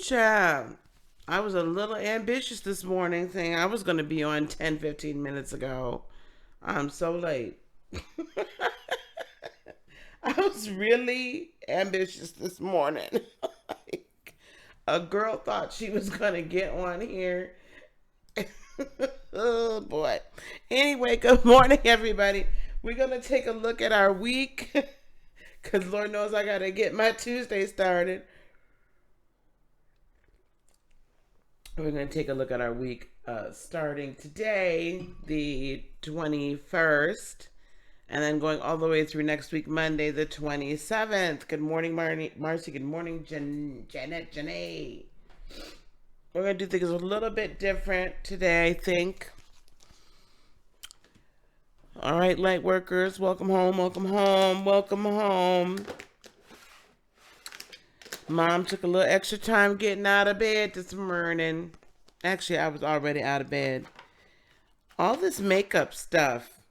child. I was a little ambitious this morning, saying I was going to be on 10, 15 minutes ago. I'm so late. I was really ambitious this morning. A girl thought she was going to get on here. Oh, boy. Anyway, good morning, everybody. We're going to take a look at our week because Lord knows I got to get my Tuesday started. We're going to take a look at our week starting today, the 21st, and then going all the way through next week, Monday, the 27th. Good morning, Marcy. Good morning, Janet, Janae. We're going to do things a little bit different today, I think. All right, Lightworkers, welcome home, welcome home, welcome home. Mom took a little extra time getting out of bed this morning. Actually, I was already out of bed. All this makeup stuff.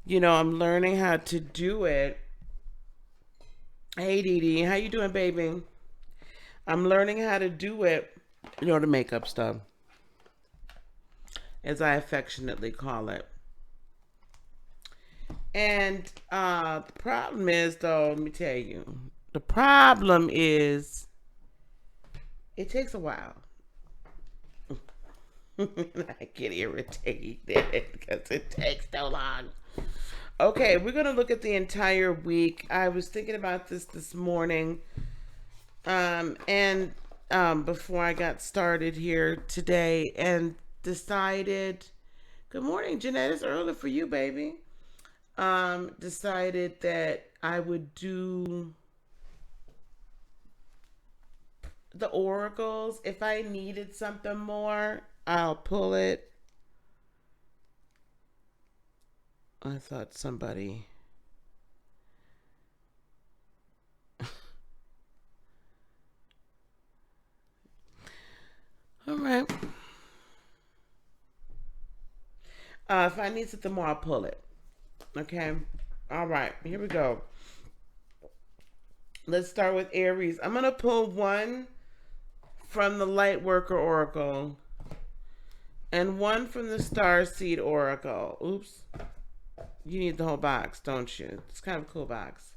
I'm learning how to do it. Hey, Dee Dee, how you doing, baby? I'm learning how to do it. The makeup stuff, as I affectionately call it. And the problem is, though, let me tell you, the problem is it takes a while. I get irritated because it takes so long. Okay, we're going to look at the entire week. I was thinking about this morning, and before I got started here today, and decided, good morning, Jeanette, it's early for you, baby. Decided that I would do the oracles. If I needed something more, I'll pull it. I thought somebody... All right. If I need something more, I'll pull it. Okay. All right. Here we go. Let's start with Aries. I'm going to pull one from the Lightworker Oracle and one from the Starseed Oracle. Oops. You need the whole box, don't you? It's kind of a cool box.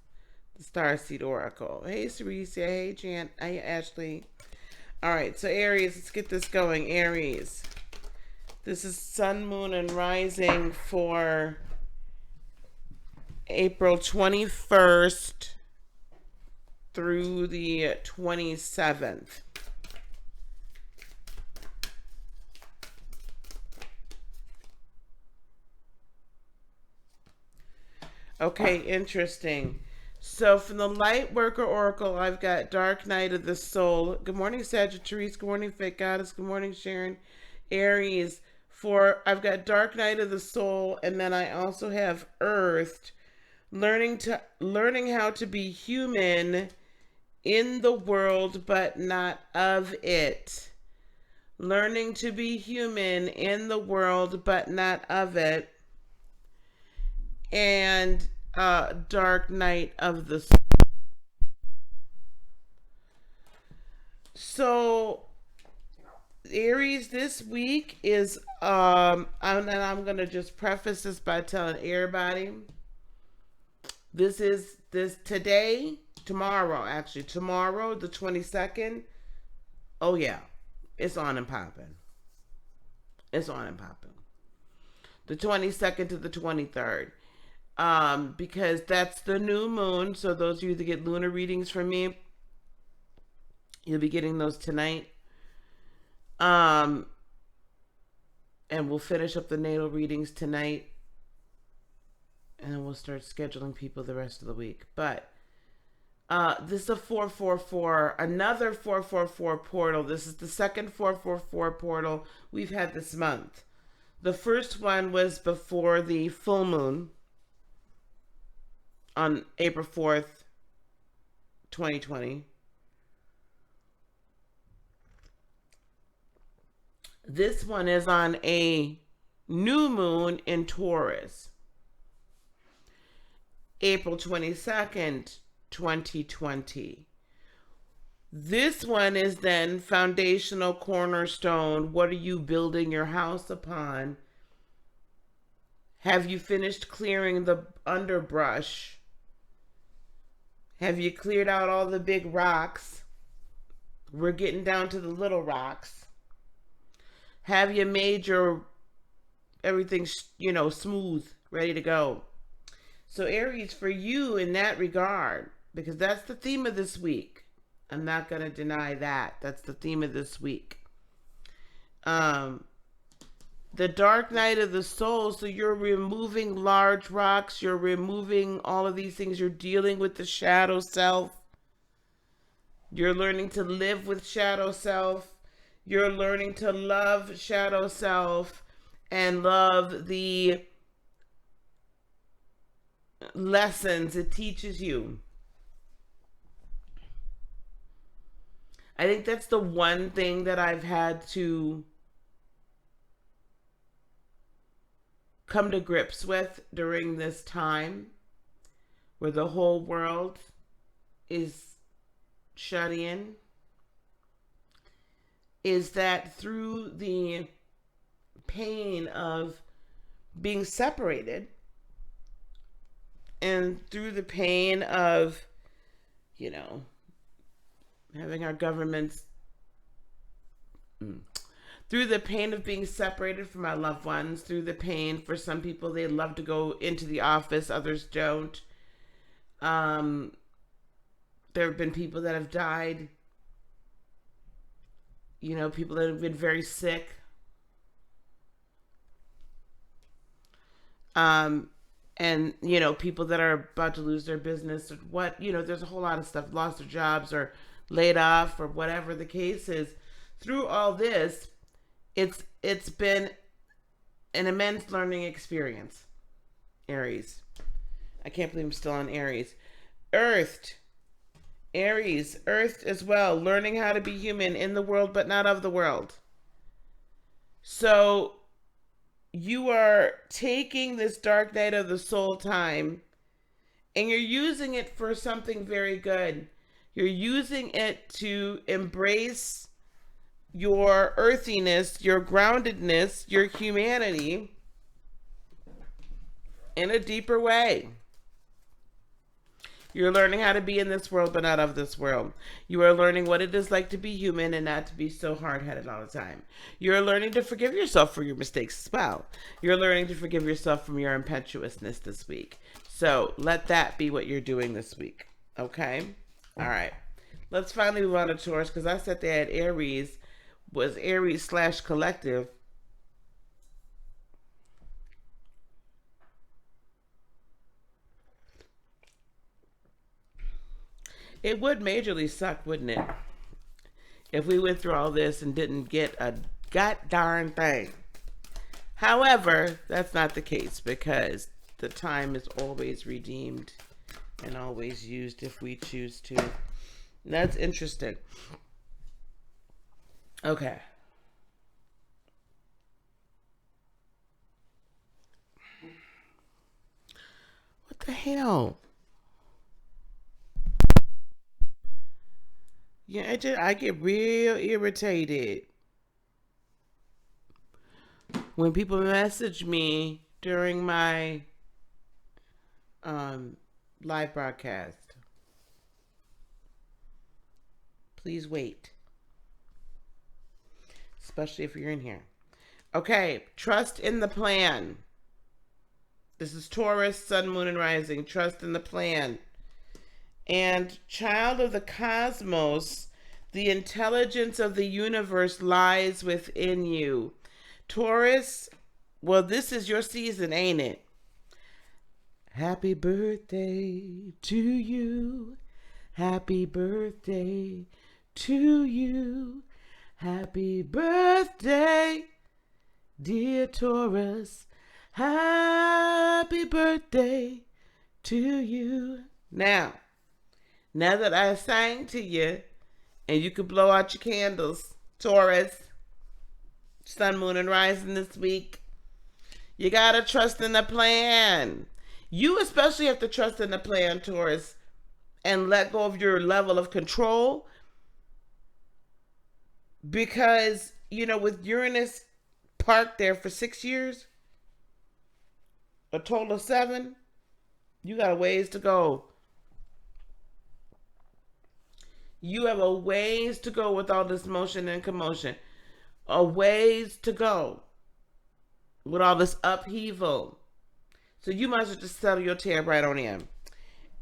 The Starseed Oracle. Hey, Ceresia. Hey, Jan. Hey, Ashley. All right. So, Aries, let's get this going. Aries. This is Sun, Moon, and Rising for April 21st through the 27th. Okay, interesting. So from the Lightworker Oracle, I've got Dark Night of the Soul. Good morning, Sagittarius. Good morning, Fake Goddess. Good morning, Sharon. Aries. I've got Dark Night of the Soul, and then I also have Earthed. Learning how to be human in the world, but not of it. Learning to be human in the world, but not of it. And Dark Night of the Soul. So Aries this week is and I'm gonna just preface this by telling everybody this tomorrow the 22nd. Oh yeah, it's on and popping. It's on and popping. The 22nd to the 23rd. Because that's the new moon. So those of you that get lunar readings from me, you'll be getting those tonight. And we'll finish up the natal readings tonight. And then we'll start scheduling people the rest of the week. But this is a 444, another 444 portal. This is the second 444 portal we've had this month. The first one was before the full moon on April 4th, 2020. This one is on a new moon in Taurus, April 22nd, 2020. This one is then foundational cornerstone. What are you building your house upon? Have you finished clearing the underbrush? Have you cleared out all the big rocks? We're getting down to the little rocks. Have you made your everything, smooth, ready to go? So Aries, for you in that regard, because that's the theme of this week. I'm not going to deny that. That's the theme of this week. The dark night of the soul. So you're removing large rocks. You're removing all of these things. You're dealing with the shadow self. You're learning to live with shadow self. You're learning to love shadow self and love the lessons it teaches you. I think that's the one thing that I've had to come to grips with during this time where the whole world is shut in, is that through the pain of being separated and through the pain of, having our governments, through the pain of being separated from our loved ones, through the pain, for some people, they love to go into the office, others don't. There have been people that have died, people that have been very sick. And, people that are about to lose their business or there's a whole lot of stuff, lost their jobs or laid off or whatever the case is. Through all this, it's been an immense learning experience. Aries. I can't believe I'm still on Aries. Earthed. Aries, earthed as well. Learning how to be human in the world, but not of the world. So you are taking this dark night of the soul time and you're using it for something very good. You're using it to embrace your earthiness, your groundedness, your humanity in a deeper way. You're learning how to be in this world, but not of this world. You are learning what it is like to be human and not to be so hard-headed all the time. You're learning to forgive yourself for your mistakes as well. You're learning to forgive yourself from your impetuousness this week. So let that be what you're doing this week. Okay? All right. Let's finally move on to Taurus, because I said that Aries was Aries/collective. It would majorly suck, wouldn't it? If we went through all this and didn't get a god darn thing. However, that's not the case, because the time is always redeemed and always used if we choose to. That's interesting. Okay. What the hell? Yeah, I get real irritated when people message me during my live broadcast. Please wait. Especially if you're in here. Okay, trust in the plan. This is Taurus, Sun, Moon, and Rising. Trust in the plan. And child of the cosmos, the intelligence of the universe lies within you. Taurus, well, this is your season, ain't it? Happy birthday to you. Happy birthday to you. Happy birthday, dear Taurus. Happy birthday to you. Now that I sang to you, and you can blow out your candles, Taurus, Sun, Moon, and Rising this week, you gotta trust in the plan. You especially have to trust in the plan, Taurus, and let go of your level of control. Because, with Uranus parked there for 6 years, a total of 7, you got a ways to go. You have a ways to go with all this motion and commotion. A ways to go with all this upheaval. So you might as well just settle your tab right on in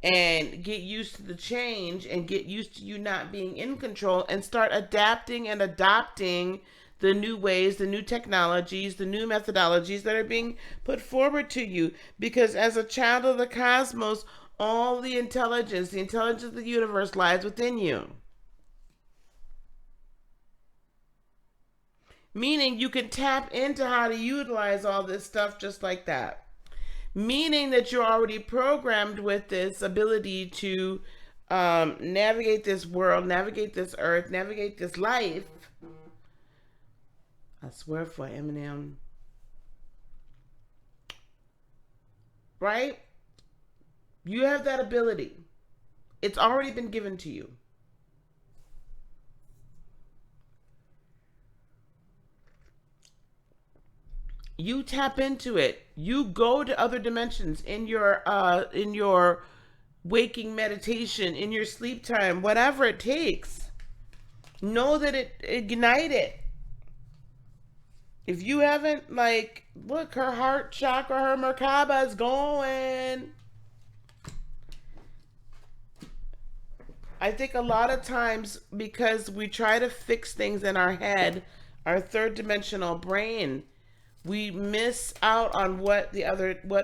and get used to the change and get used to you not being in control and start adapting and adopting the new ways, the new technologies, the new methodologies that are being put forward to you. Because as a child of the cosmos, all the intelligence of the universe lies within you. Meaning you can tap into how to utilize all this stuff just like that. Meaning that you're already programmed with this ability to navigate this world, navigate this earth, navigate this life. I swear for Eminem. Right? You have that ability. It's already been given to you. You tap into it. You go to other dimensions in your waking meditation, in your sleep time, whatever it takes. Know that ignite it. If you haven't, look, her heart chakra, her Merkaba is going. I think a lot of times, because we try to fix things in our head, our third dimensional brain, we miss out on what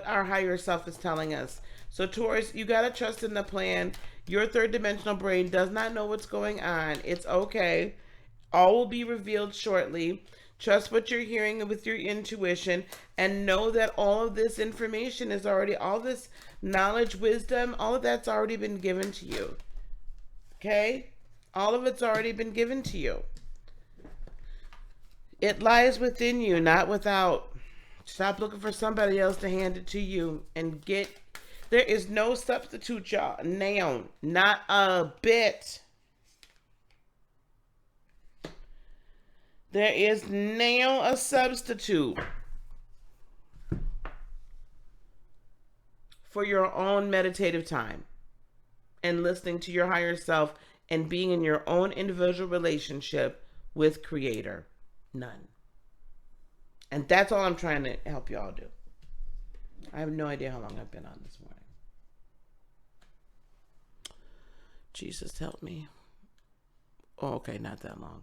our higher self is telling us. So Taurus, you got to trust in the plan. Your third dimensional brain does not know what's going on. It's okay. All will be revealed shortly. Trust what you're hearing with your intuition and know that all of this information is already, all this knowledge, wisdom, all of that's already been given to you. Okay? All of it's already been given to you. It lies within you, not without. Stop looking for somebody else to hand it to you and get. There is no substitute, y'all. Now, not a bit. There is now a substitute for your own meditative time and listening to your higher self and being in your own individual relationship with Creator. None. And that's all I'm trying to help y'all do. I have no idea how long I've been on this morning. Jesus help me. Oh, okay, not that long.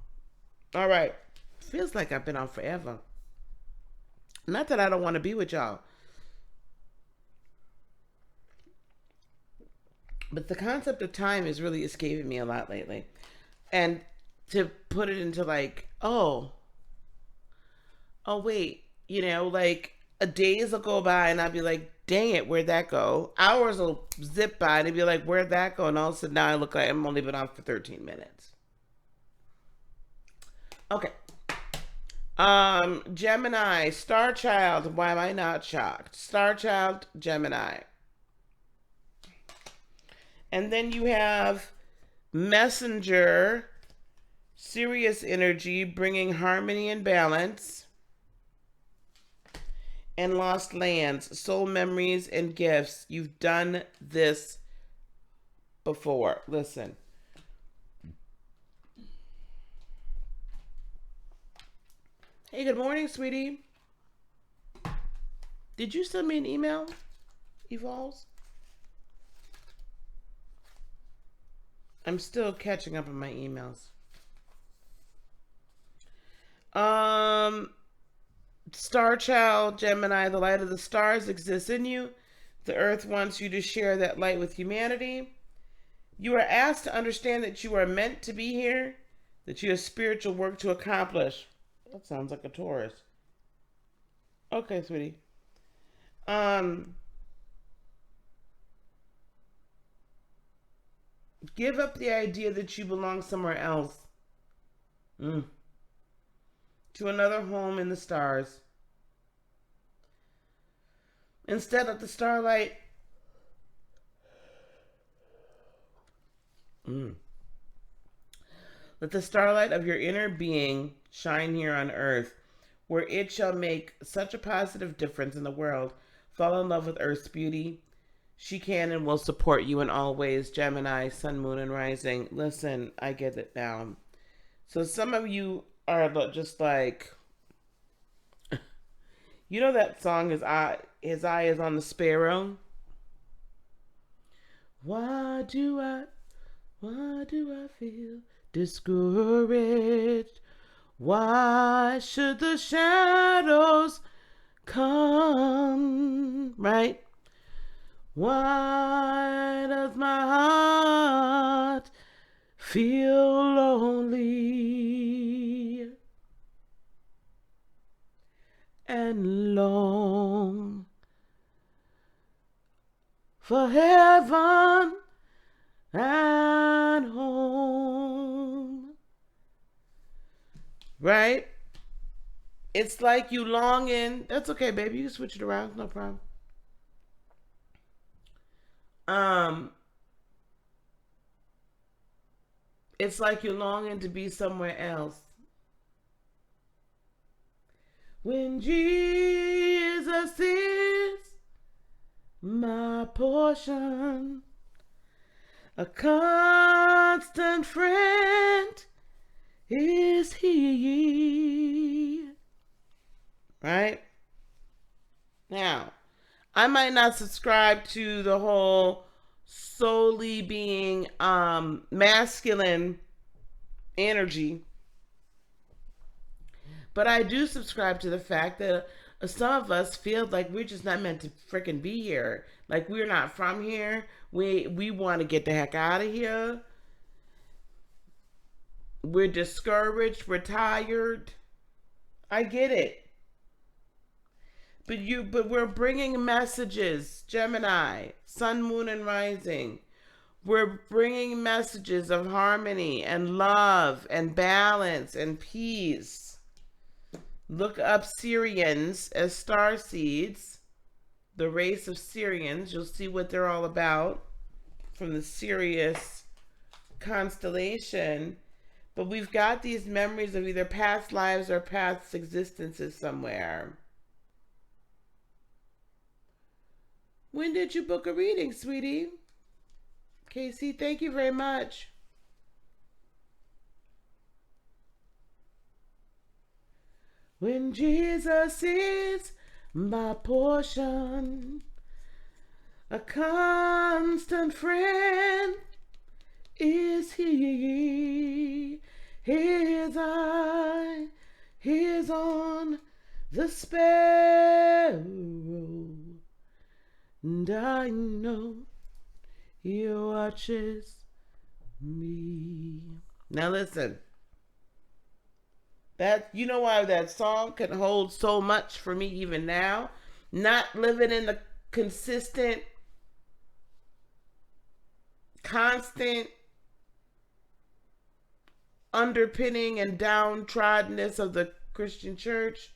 All right. Feels like I've been on forever. Not that I don't want to be with y'all. But the concept of time is really escaping me a lot lately. And to put it into oh wait, days will go by and I'll be like, dang it, where'd that go? Hours will zip by and I'll be like, where'd that go? And all of a sudden now I look like I'm only been on for 13 minutes. Okay. Gemini, Star Child. Why am I not shocked? Star Child, Gemini. And then you have Messenger, Sirius energy, bringing harmony and balance. And Lost Lands, soul memories and gifts. You've done this before. Listen. Hey, good morning, sweetie. Did you send me an email, Evolves? I'm still catching up on my emails. Star Child, Gemini, the light of the stars exists in you. The earth wants you to share that light with humanity. You are asked to understand that you are meant to be here, that you have spiritual work to accomplish. That sounds like a Taurus. Okay, sweetie. Give up the idea that you belong somewhere else. To another home in the stars. Instead, let the starlight Mm. Let the starlight of your inner being shine here on earth, where it shall make such a positive difference in the world. Fall in love with Earth's beauty. She can and will support you in all ways. Gemini, Sun, Moon, and Rising. Listen, I get it now. So some of you are just like, you know that song, his eye is on the sparrow? Why do I feel discouraged? Why should the shadows come? Right? Why does my heart feel lonely and long for heaven and home? Right? It's like you longing. That's okay, baby. You can switch it around. No problem. It's like you're longing to be somewhere else. When Jesus is my portion, a constant friend is he. Right? Now, I might not subscribe to the whole solely being masculine energy, but I do subscribe to the fact that some of us feel like we're just not meant to freaking be here. Like we're not from here. We want to get the heck out of here. We're discouraged. We're tired. I get it. But we're bringing messages, Gemini, Sun, Moon, and Rising. We're bringing messages of harmony and love and balance and peace. Look up Syrians as star seeds, the race of Syrians. You'll see what they're all about from the Sirius constellation. But we've got these memories of either past lives or past existences somewhere. When did you book a reading, sweetie? Casey, thank you very much. When Jesus is my portion, a constant friend is he. His eye is on the sparrow, and I know he watches me. Now listen. You know why that song can hold so much for me even now? Not living in the consistent, constant underpinning and downtroddenness of the Christian church.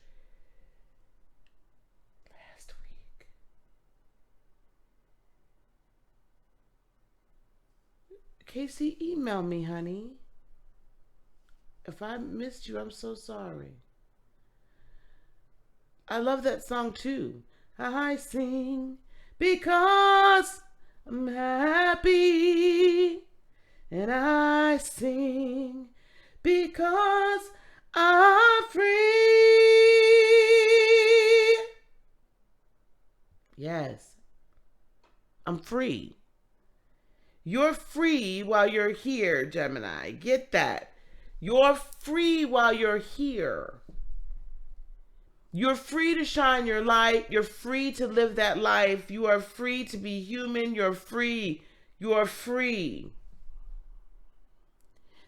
Last week, Casey, email me, honey. If I missed you, I'm so sorry. I love that song too. I sing because I'm happy, and I sing because I'm free. Yes, I'm free. You're free while you're here, Gemini. Get that. You're free while you're here. You're free to shine your light. You're free to live that life. You are free to be human. You're free. You are free.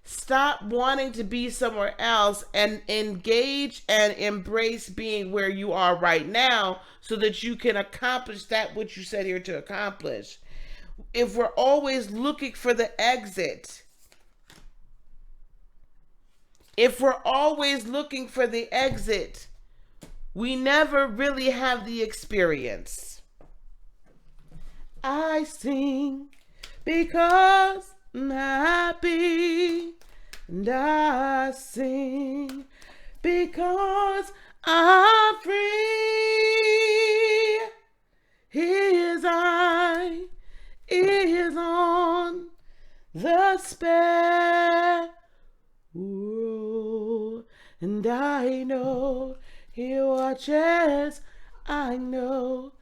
Stop wanting to be somewhere else and engage and embrace being where you are right now so that you can accomplish that which you set here to accomplish. If we're always looking for the exit, we never really have the experience. I sing because I'm happy and I sing because I'm free. His eye is on the sparrow, and I know he watches. I know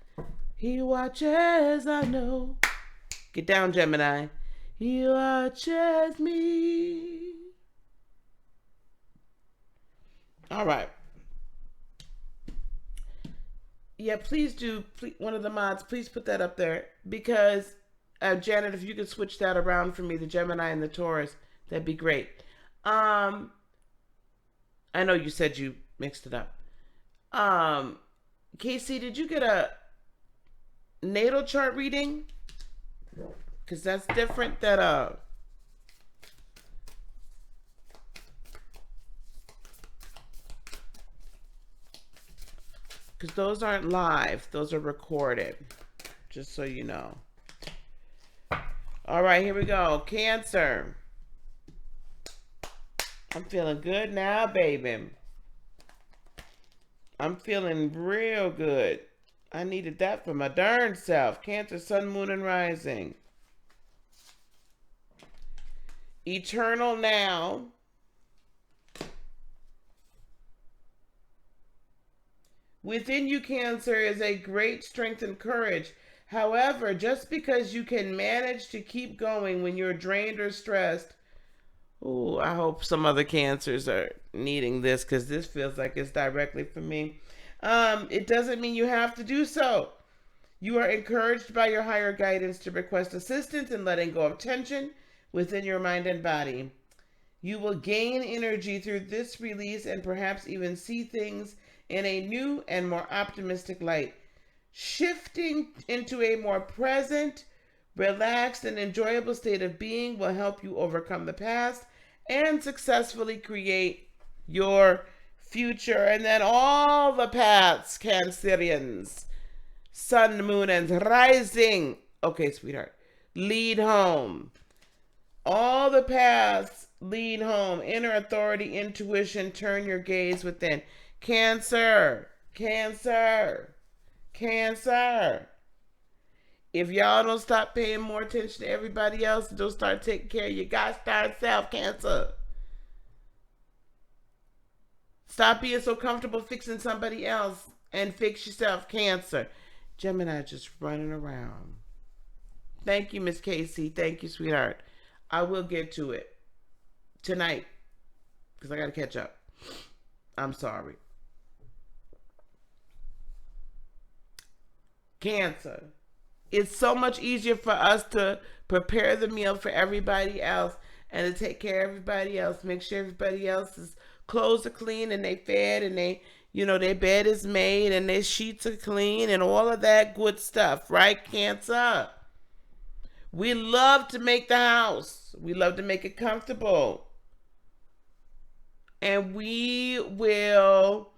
he watches. I know. Get down, Gemini. He watches me. All right. Yeah, please do. Please, one of the mods, please put that up there because Janet, if you could switch that around for me, the Gemini and the Taurus, that'd be great. I know you said you mixed it up. Casey, did you get a natal chart reading? Because that's different than because those aren't live, those are recorded, just so you know. All right, here we go. Cancer. I'm feeling good now, baby. I'm feeling real good. I needed that for my darn self. Cancer, sun, moon, and rising. Eternal now. Within you, Cancer, is a great strength and courage. However, just because you can manage to keep going when you're drained or stressed, ooh, I hope some other Cancers are needing this because this feels like it's directly for me. It doesn't mean you have to do so. You are encouraged by your higher guidance to request assistance in letting go of tension within your mind and body. You will gain energy through this release and perhaps even see things in a new and more optimistic light. Shifting into a more present, relaxed, and enjoyable state of being will help you overcome the past and successfully create your future. And then all the paths, Cancerians, sun, moon, and rising. Okay, sweetheart. Lead home. All the paths lead home. Inner authority, intuition, turn your gaze within. Cancer. Cancer. Cancer. If y'all don't stop paying more attention to everybody else and don't start taking care of your God's darn self, Cancer. Stop being so comfortable fixing somebody else and fix yourself, Cancer. Gemini just running around. Thank you, Miss Casey. Thank you, sweetheart. I will get to it tonight because I got to catch up. I'm sorry. Cancer. It's so much easier for us to prepare the meal for everybody else and to take care of everybody else. Make sure everybody else's clothes are clean and they fed and they, their bed is made and their sheets are clean and all of that good stuff, right, Cancer? We love to make the house. We love to make it comfortable. And we will,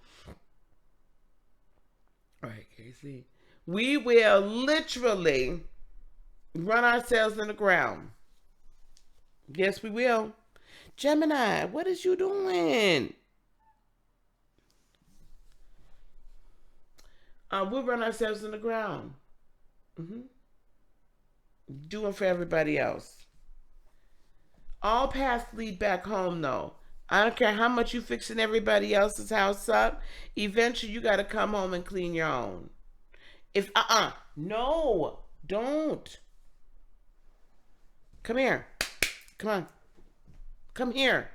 all right, Casey. We will literally run ourselves in the ground. Yes, we will. Gemini, what is you doing? We'll run ourselves in the ground. Doing for everybody else. All paths lead back home, though. I don't care how much you fixing everybody else's house up. Eventually, you got to come home and clean your own. No, don't. Come here. Come on. Come here.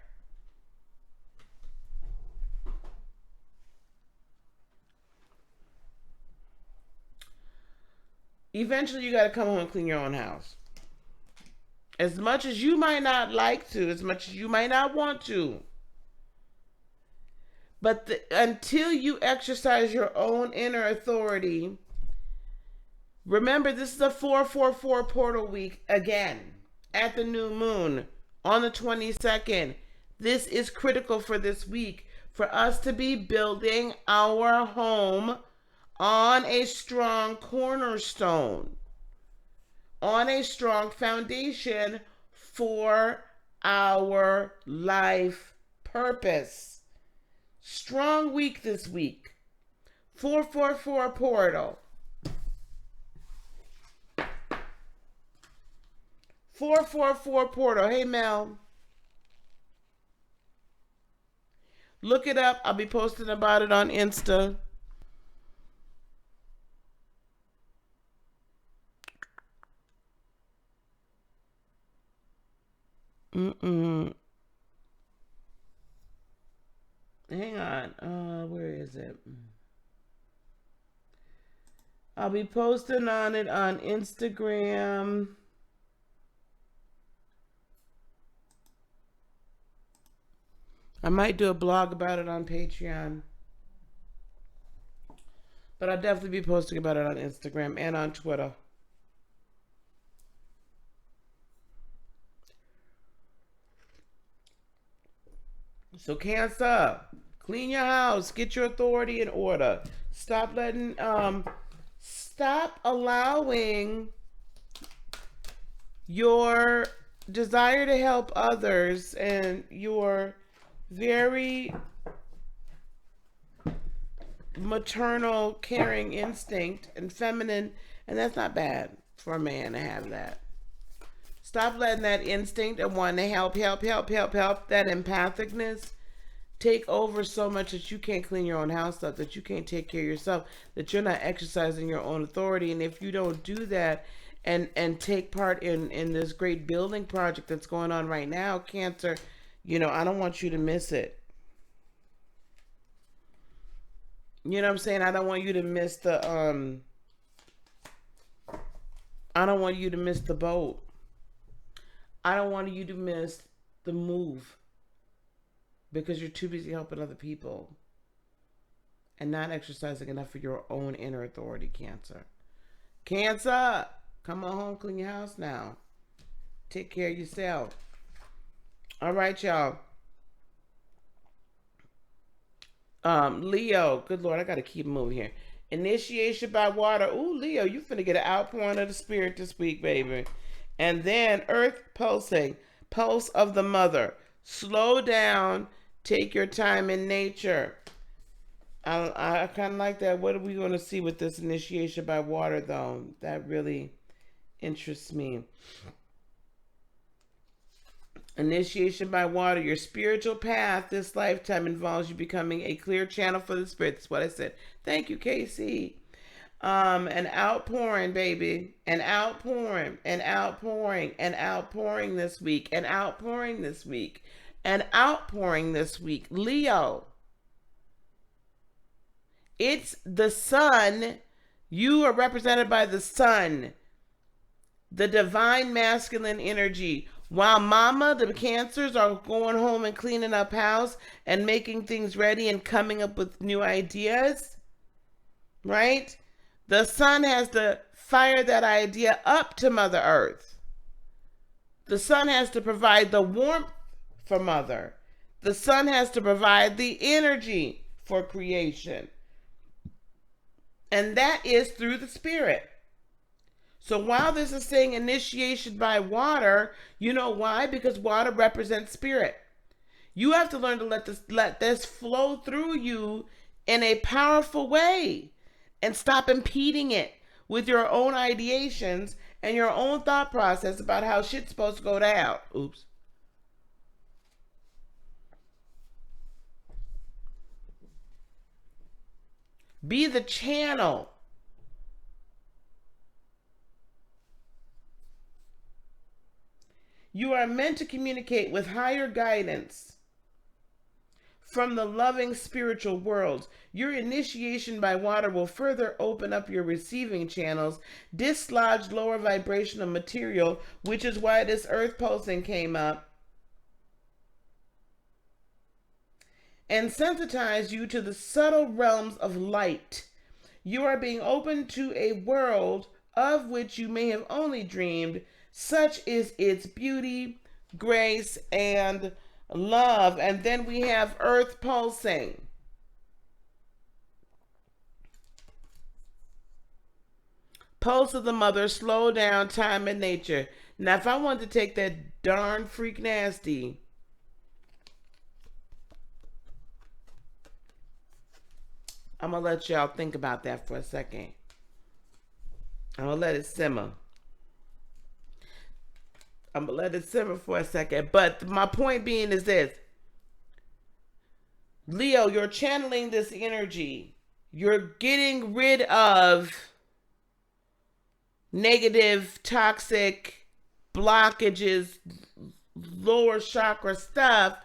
Eventually, you got to come home and clean your own house. As much as you might not like to, as much as you might not want to. But until you exercise your own inner authority, remember, this is a 444 portal week again at the new moon on the 22nd. This is critical for this week for us to be building our home on a strong cornerstone, on a strong foundation for our life purpose. Strong week this week. 444 portal. 444 portal. Hey, Mel. Look it up. I'll be posting about it on Insta. Hang on. Where is it? I'll be posting on it on Instagram. I might do a blog about it on Patreon. But I'll definitely be posting about it on Instagram and on Twitter. So Cancer, clean your house, get your authority in order. Stop allowing your desire to help others and your very maternal, caring instinct and feminine, and that's not bad for a man to have that. Stop letting that instinct and wanting to help, that empathicness take over so much that you can't clean your own house up, that you can't take care of yourself, that you're not exercising your own authority. And if you don't do that and take part in this great building project that's going on right now, Cancer, I don't want you to miss it. You know what I'm saying? I don't want you to miss the I don't want you to miss the boat. I don't want you to miss the move because you're too busy helping other people and not exercising enough of your own inner authority, Cancer. Cancer, come on home, clean your house now. Take care of yourself. All right, y'all. Leo, good Lord, I got to keep moving here. Initiation by water. Ooh, Leo, you finna get an outpouring of the Spirit this week, baby. And then earth pulsing, pulse of the mother. Slow down, take your time in nature. I kind of like that. What are we going to see with this initiation by water, though? That really interests me. Initiation by water. Your spiritual path this lifetime involves you becoming a clear channel for the Spirit. That's what I said. Thank you, Casey. An outpouring, baby. An outpouring this week. An outpouring this week. Leo. It's the sun. You are represented by the sun. The divine masculine energy. While mama, the Cancers are going home and cleaning up house and making things ready and coming up with new ideas. Right? The sun has to fire that idea up to Mother Earth. The sun has to provide the warmth for Mother. The sun has to provide the energy for creation. And that is through the Spirit. So while this is saying initiation by water, you know why? Because water represents spirit. You have to learn to let this flow through you in a powerful way. And stop impeding it with your own ideations and your own thought process about how shit's supposed to go down. Oops. Be the channel. You are meant to communicate with higher guidance from the loving spiritual world. Your initiation by water will further open up your receiving channels, dislodge lower vibrational material, which is why this earth pulsing came up, and sensitize you to the subtle realms of light. You are being opened to a world of which you may have only dreamed. Such is its beauty, grace, and love. And then we have earth pulsing. Pulse of the mother, slow down, time and nature. Now, if I wanted to take that darn freak nasty, I'm going to let y'all think about that for a second. I'm going to let it simmer. I'm going to let it simmer for a second. But my point being is this. Leo, you're channeling this energy. You're getting rid of negative, toxic blockages, lower chakra stuff,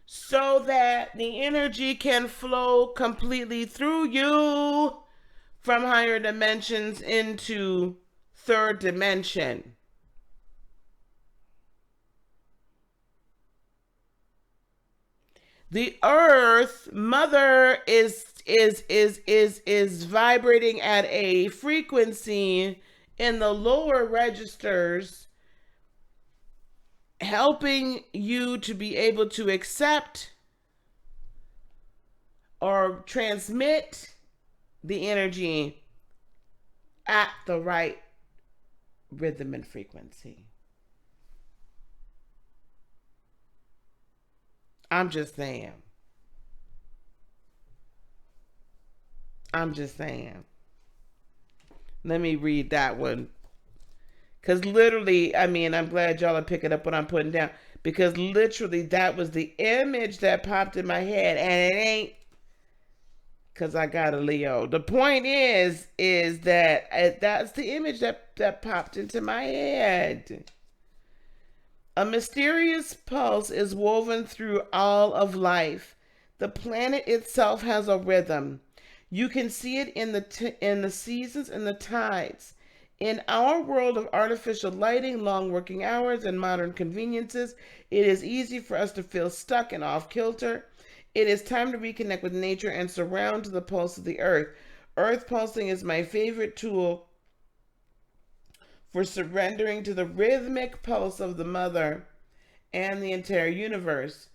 so that the energy can flow completely through you from higher dimensions into third dimension. The earth mother is vibrating at a frequency in the lower registers, helping you to be able to accept or transmit the energy at the right rhythm and frequency. I'm just saying. Let me read that one. Because literally, I mean, I'm glad y'all are picking up what I'm putting down. Because literally, that was the image that popped in my head. And it ain't because I got a Leo. The point is that that's the image that popped into my head. A mysterious pulse is woven through all of life. The planet itself has a rhythm. You can see it in the seasons and the tides. In our world of artificial lighting, long working hours, and modern conveniences, it is easy for us to feel stuck and off kilter. It is time to reconnect with nature and surround to the pulse of the earth. Earth pulsing is my favorite tool for surrendering to the rhythmic pulse of the mother and the entire universe.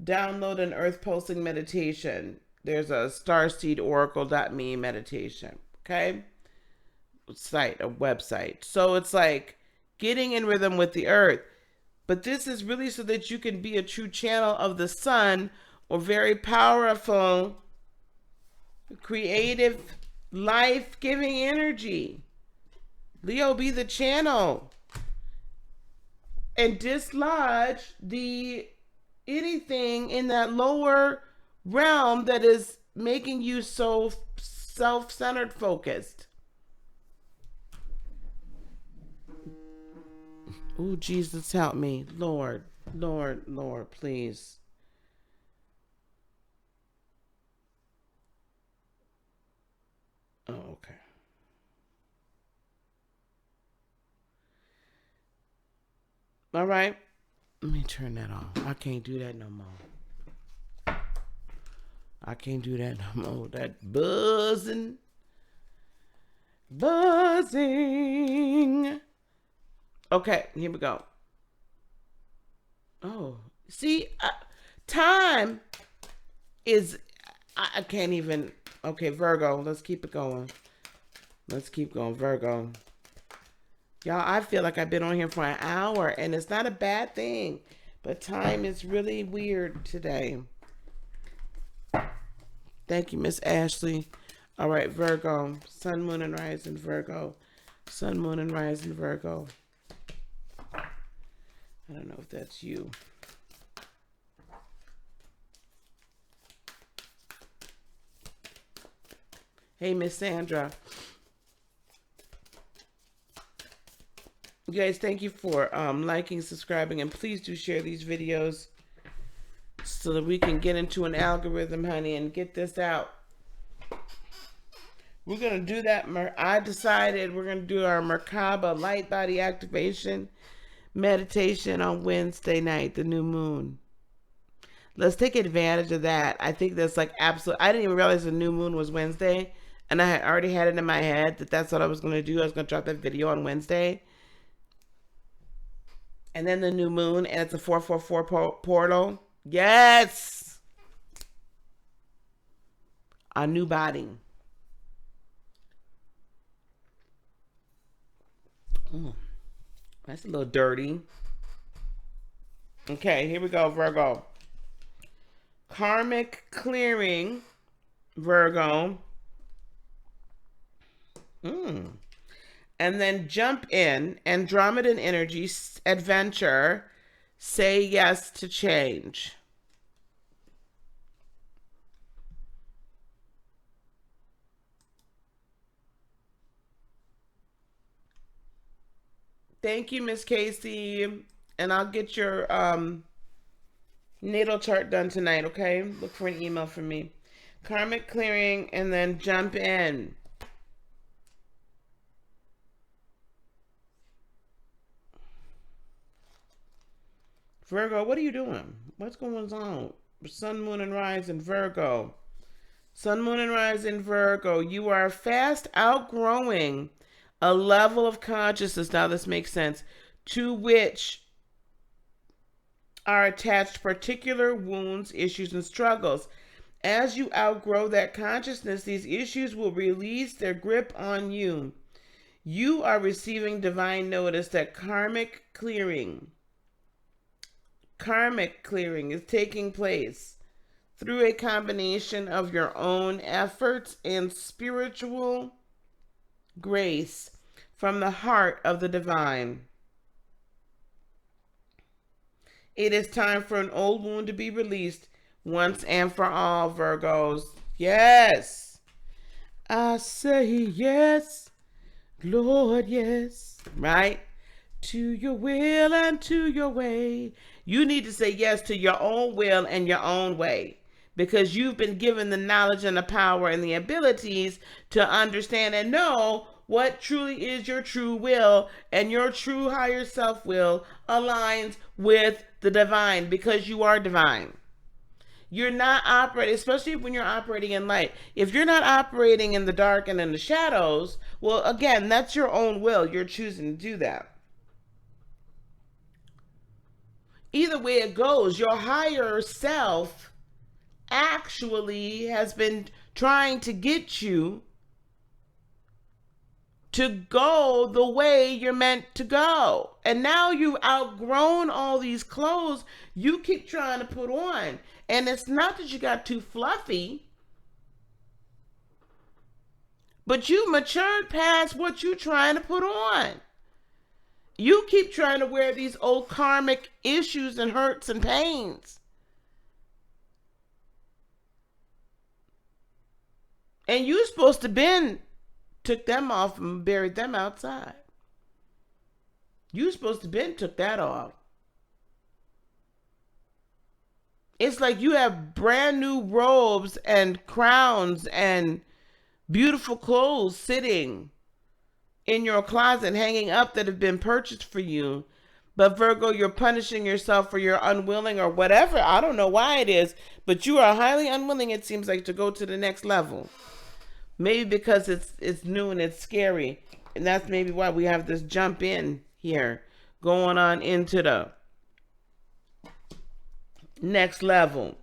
Download an earth pulsing meditation. There's a starseedoracle.me meditation. Okay? A website. So it's like getting in rhythm with the earth. But this is really so that you can be a true channel of the sun, or very powerful, creative, life-giving energy. Leo, be the channel and dislodge anything in that lower realm that is making you so self-centered focused. Oh, Jesus, help me. Lord, please. Oh, okay. All right. Let me turn that off. I can't do that no more. That buzzing. Okay, here we go. Oh, see, time is, I can't even. Okay, Virgo, let's keep it going. Virgo. Y'all, I feel like I've been on here for an hour, and it's not a bad thing, but time is really weird today. Thank you, Miss Ashley. All right, Virgo. Sun, moon, and rising Virgo. Sun, moon, and rising Virgo. I don't know if that's you. Hey, Miss Sandra. You guys, thank you for liking, subscribing, and please do share these videos so that we can get into an algorithm, honey, and get this out. We're going to do that. I decided we're going to do our Merkaba light body activation meditation on Wednesday night, the new moon. Let's take advantage of that. I think that's like absolute. I didn't even realize the new moon was Wednesday, and I had already had it in my head that that's what I was going to do. I was going to drop that video on Wednesday. And then the new moon, and it's a 444 portal. Yes! A new body. Oh, that's a little dirty. Okay, here we go, Virgo. Karmic clearing, Virgo. And then jump in, Andromedan energy, adventure, say yes to change. Thank you, Miss Casey. And I'll get your natal chart done tonight, okay? Look for an email from me. Karmic clearing and then jump in. Virgo, what are you doing? What's going on? Sun, moon, and rise in Virgo. Sun, moon, and rise in Virgo. You are fast outgrowing a level of consciousness, now this makes sense, to which are attached particular wounds, issues, and struggles. As you outgrow that consciousness, these issues will release their grip on you. You are receiving divine notice that karmic clearing is taking place through a combination of your own efforts and spiritual grace from the heart of the divine. It is time for an old wound to be released once and for all, Virgos. Yes. I say yes, Lord, yes. Right? To your will and to your way. You need to say yes to your own will and your own way, because you've been given the knowledge and the power and the abilities to understand and know what truly is your true will, and your true higher self will aligns with the divine, because you are divine. You're not operating, especially when you're operating in light. If you're not operating in the dark and in the shadows, well, again, that's your own will. You're choosing to do that. Either way it goes, your higher self actually has been trying to get you to go the way you're meant to go. And now you've outgrown all these clothes you keep trying to put on. And it's not that you got too fluffy, but you matured past what you're trying to put on. You keep trying to wear these old karmic issues and hurts and pains. And you're supposed to been took them off and buried them outside. You supposed to been took that off. It's like you have brand new robes and crowns and beautiful clothes sitting in your closet hanging up that have been purchased for you. But Virgo, you're punishing yourself for your unwilling or whatever. I don't know why it is, but you are highly unwilling, it seems like, to go to the next level. Maybe because it's new and it's scary. And that's maybe why we have this jump in here, going on into the next level.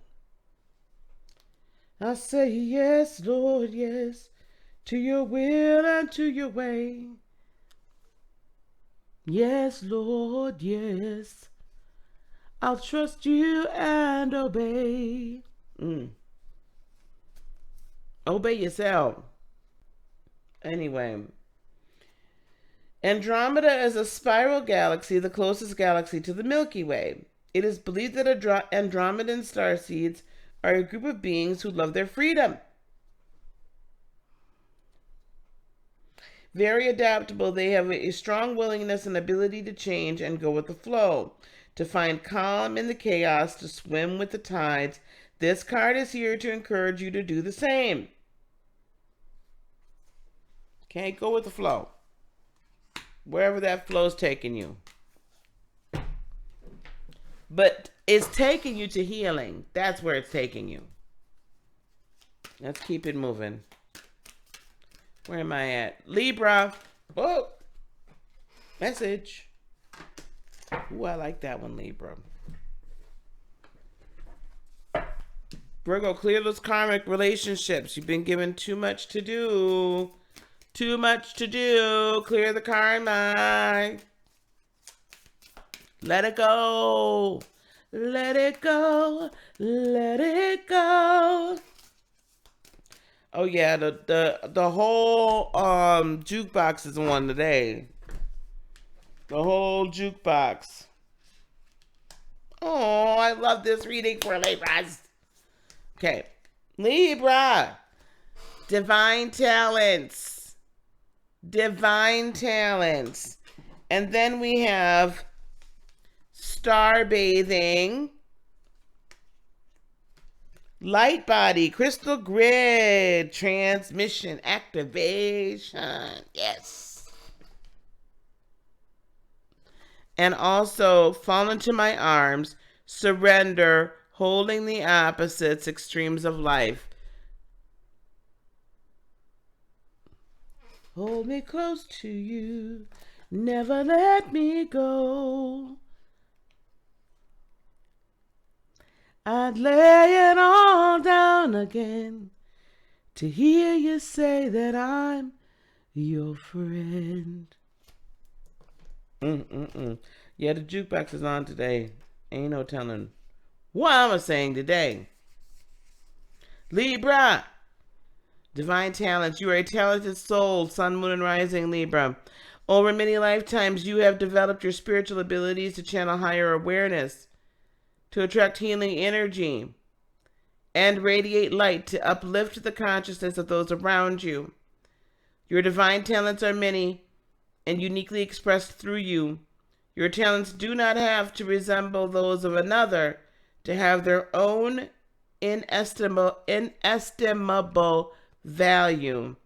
I say yes, Lord, yes, to your will and to your way. Yes, Lord, yes. I'll trust you and obey. Obey yourself. Anyway, Andromeda is a spiral galaxy, the closest galaxy to the Milky Way. It is believed that Andromedan starseeds are a group of beings who love their freedom. Very adaptable, they have a strong willingness and ability to change and go with the flow, to find calm in the chaos, to swim with the tides. This card is here to encourage you to do the same. Okay, go with the flow. Wherever that flow's taking you. But it's taking you to healing. That's where it's taking you. Let's keep it moving. Where am I at? Libra. Oh, message. Ooh, I like that one, Libra. Virgo, clear those karmic relationships. You've been given too much to do. Too much to do. Clear the karma. Let it go. Let it go. Let it go. Oh yeah, the whole jukebox is on today. The whole jukebox. Oh, I love this reading for Libras. Okay. Libra. Divine talents. Divine talents. And then we have star bathing. Light body, crystal grid, transmission, activation. Yes. And also fall into my arms, surrender, holding the opposites, extremes of life. Hold me close to you, never let me go. I'd lay it all down again to hear you say that I'm your friend. Yeah, the jukebox is on today. Ain't no telling what I'm saying today. Libra. Divine talents. You are a talented soul. Sun, moon, and rising, Libra. Over many lifetimes, you have developed your spiritual abilities to channel higher awareness, to attract healing energy, and radiate light to uplift the consciousness of those around you. Your divine talents are many and uniquely expressed through you. Your talents do not have to resemble those of another to have their own inestimable value.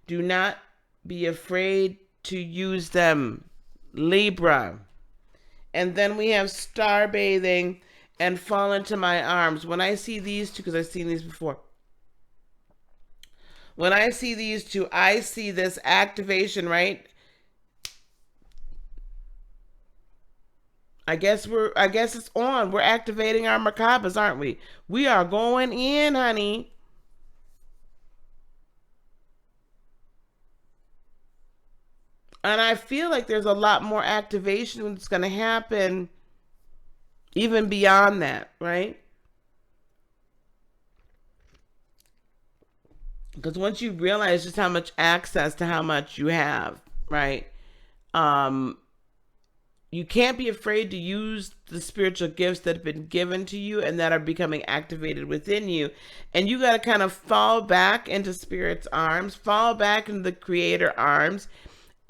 Do not be afraid to use them, Libra. And then we have star bathing and fall into my arms. When I see these two, because I've seen these before. When I see these two, I see this activation, right? I guess it's on. We're activating our Merkabas, aren't we? We are going in, honey. And I feel like there's a lot more activation that's going to happen even beyond that, right? Because once you realize just how much access to how much you have, right? You can't be afraid to use the spiritual gifts that have been given to you and that are becoming activated within you. And you got to kind of fall back into Spirit's arms, fall back into the Creator arms,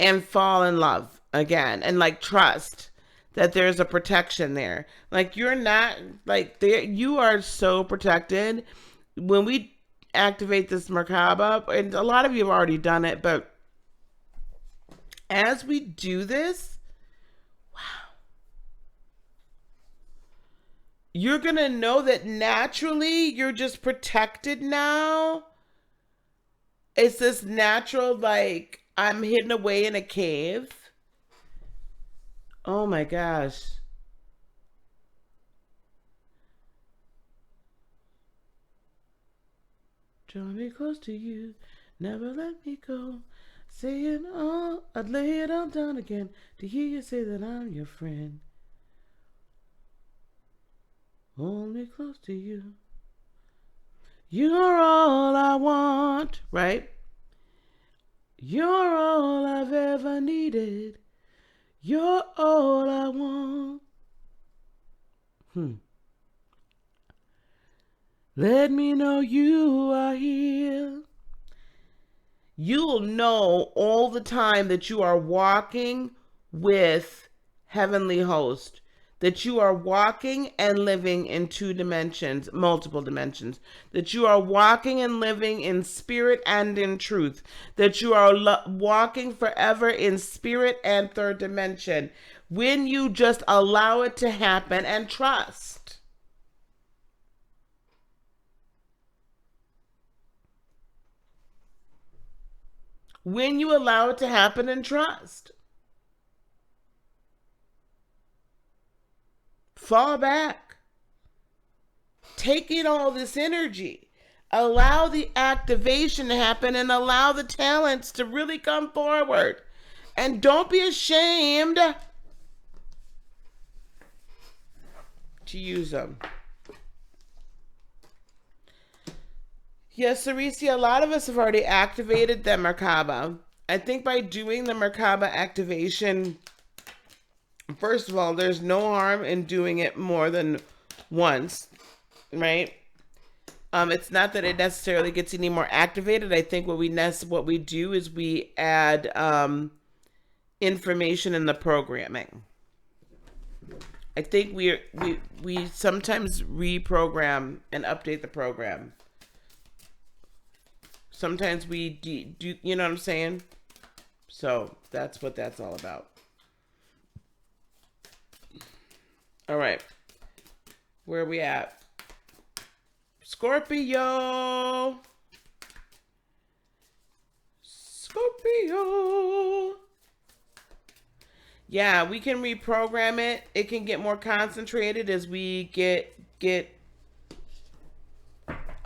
and fall in love again. And like trust that there's a protection there. Like you're not, like you are so protected. When we activate this Merkaba, and a lot of you have already done it, but as we do this, you're going to know that naturally you're just protected now. It's this natural, like, I'm hidden away in a cave. Oh my gosh. Draw me close to you, never let me go. Saying, oh, I'd lay it all down again to hear you say that I'm your friend. Hold me close to you. You're all I want, right? You're all I've ever needed. You're all I want. Let me know you are here. You'll know all the time that you are walking with heavenly host, that you are walking and living in 2 dimensions, multiple dimensions, that you are walking and living in spirit and in truth, that you are walking forever in spirit and 3rd dimension, when you just allow it to happen and trust. When you allow it to happen and trust. Fall back. Take in all this energy. Allow the activation to happen and allow the talents to really come forward. And don't be ashamed to use them. Yes, Sarisi, a lot of us have already activated the Merkaba. I think by doing the Merkaba activation, first of all, there's no harm in doing it more than once, right? It's not that it necessarily gets any more activated. I think what we do is we add information in the programming. I think we sometimes reprogram and update the program. Sometimes we do, you know what I'm saying? So that's what that's all about. All right. Where are we at? Scorpio. Scorpio. Yeah, we can reprogram it. It can get more concentrated as we get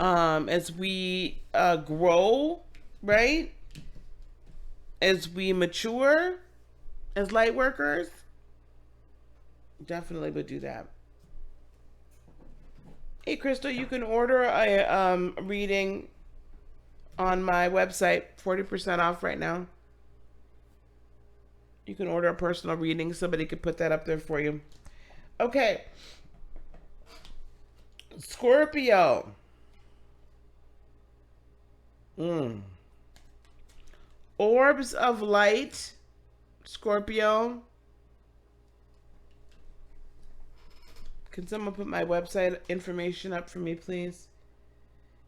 as we grow, right? As we mature as light workers. Definitely would do that. Hey, Crystal, you can order a reading on my website, 40% off right now. You can order a personal reading. Somebody could put that up there for you. Okay. Scorpio. Orbs of light. Scorpio. Can someone put my website information up for me, please?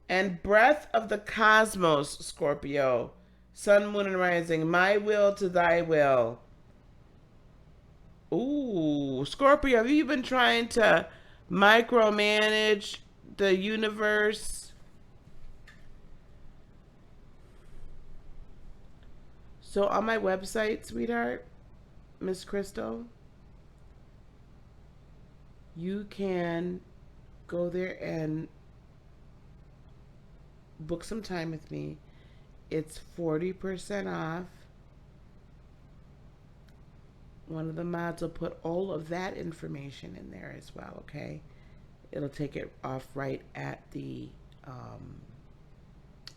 And breath of the cosmos, Scorpio. Sun, moon, and rising. My will to thy will. Ooh, Scorpio, have you been trying to micromanage the universe? So on my website, sweetheart, Miss Crystal, you can go there and book some time with me. It's 40% off. One of the mods will put all of that information in there as well, okay? It'll take it off right at the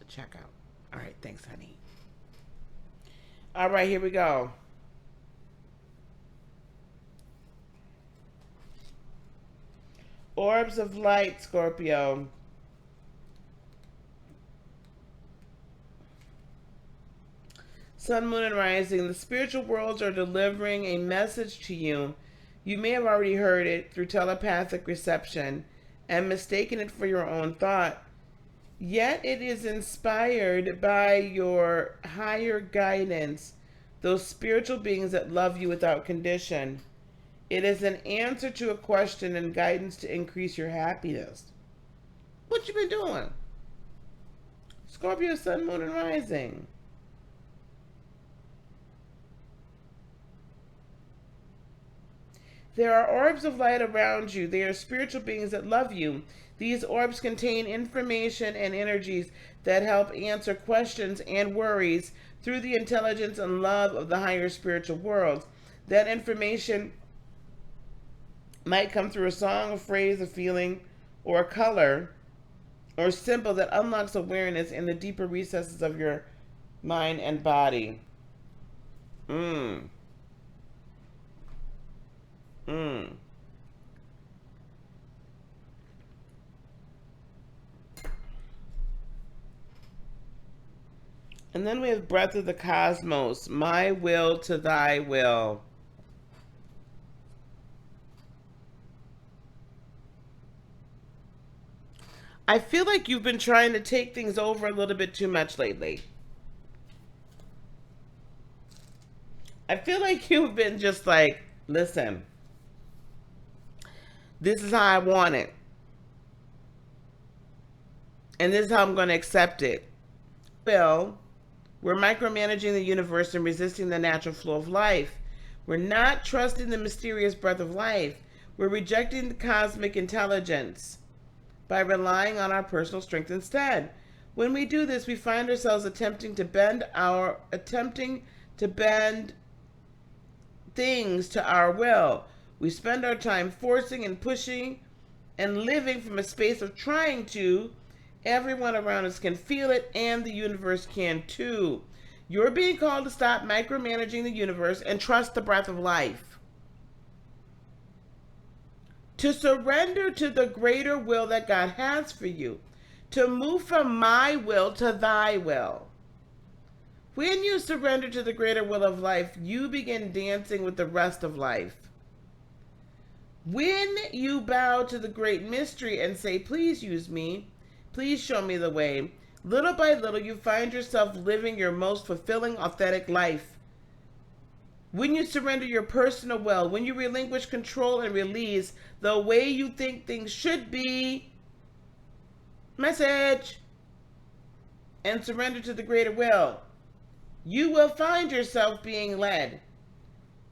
checkout. All right, thanks, honey. All right, here we go. Orbs of light, Scorpio. Sun, moon, and rising. The spiritual worlds are delivering a message to you. You may have already heard it through telepathic reception and mistaken it for your own thought. Yet it is inspired by your higher guidance, those spiritual beings that love you without condition. It is an answer to a question and guidance to increase your happiness. What you been doing? Scorpio, sun, moon, and rising. There are orbs of light around you. They are spiritual beings that love you. These orbs contain information and energies that help answer questions and worries through the intelligence and love of the higher spiritual world. That information might come through a song, a phrase, a feeling, or a color, or symbol that unlocks awareness in the deeper recesses of your mind and body. And then we have breath of the cosmos. My will to thy will. I feel like you've been trying to take things over a little bit too much lately. I feel like you've been just like, listen, this is how I want it. And this is how I'm going to accept it. Well, we're micromanaging the universe and resisting the natural flow of life. We're not trusting the mysterious breath of life. We're rejecting the cosmic intelligence. by relying on our personal strength instead. When we do this, we find ourselves attempting to bend things to our will. We spend our time forcing and pushing and living from a space of trying to. Everyone around us can feel it, and the universe can too. You're being called to stop micromanaging the universe and trust the breath of life. To surrender to the greater will that God has for you. To move from my will to thy will. When you surrender to the greater will of life, you begin dancing with the rest of life. When you bow to the great mystery and say, please use me, please show me the way, little by little you find yourself living your most fulfilling, authentic life. When you surrender your personal will, when you relinquish control and release the way you think things should be, message, and surrender to the greater will, you will find yourself being led.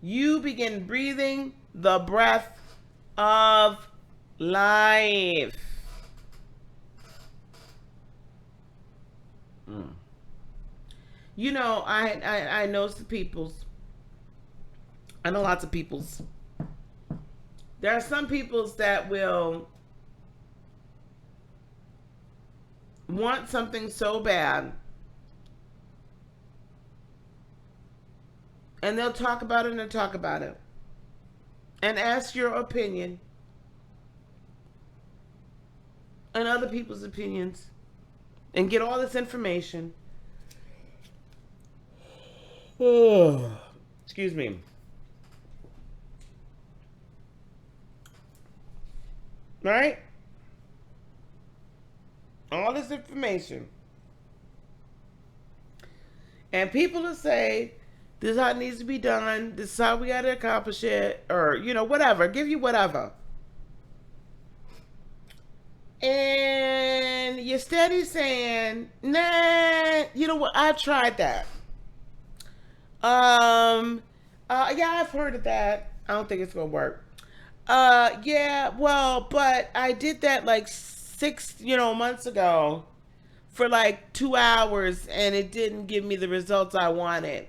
You begin breathing the breath of life. You know, I know some peoples. I know lots of peoples. There are some peoples that will want something so bad, and they'll talk about it and talk about it and ask your opinion and other people's opinions and get all this information. Excuse me. Right? All this information. And people will say, this is how it needs to be done. This is how we got to accomplish it. Or, you know, whatever. Give you whatever. And you're steady saying, nah, you know what? I tried that. Yeah, I've heard of that. I don't think it's going to work. Yeah, well, but I did that like 6, months ago for like 2 hours and it didn't give me the results I wanted.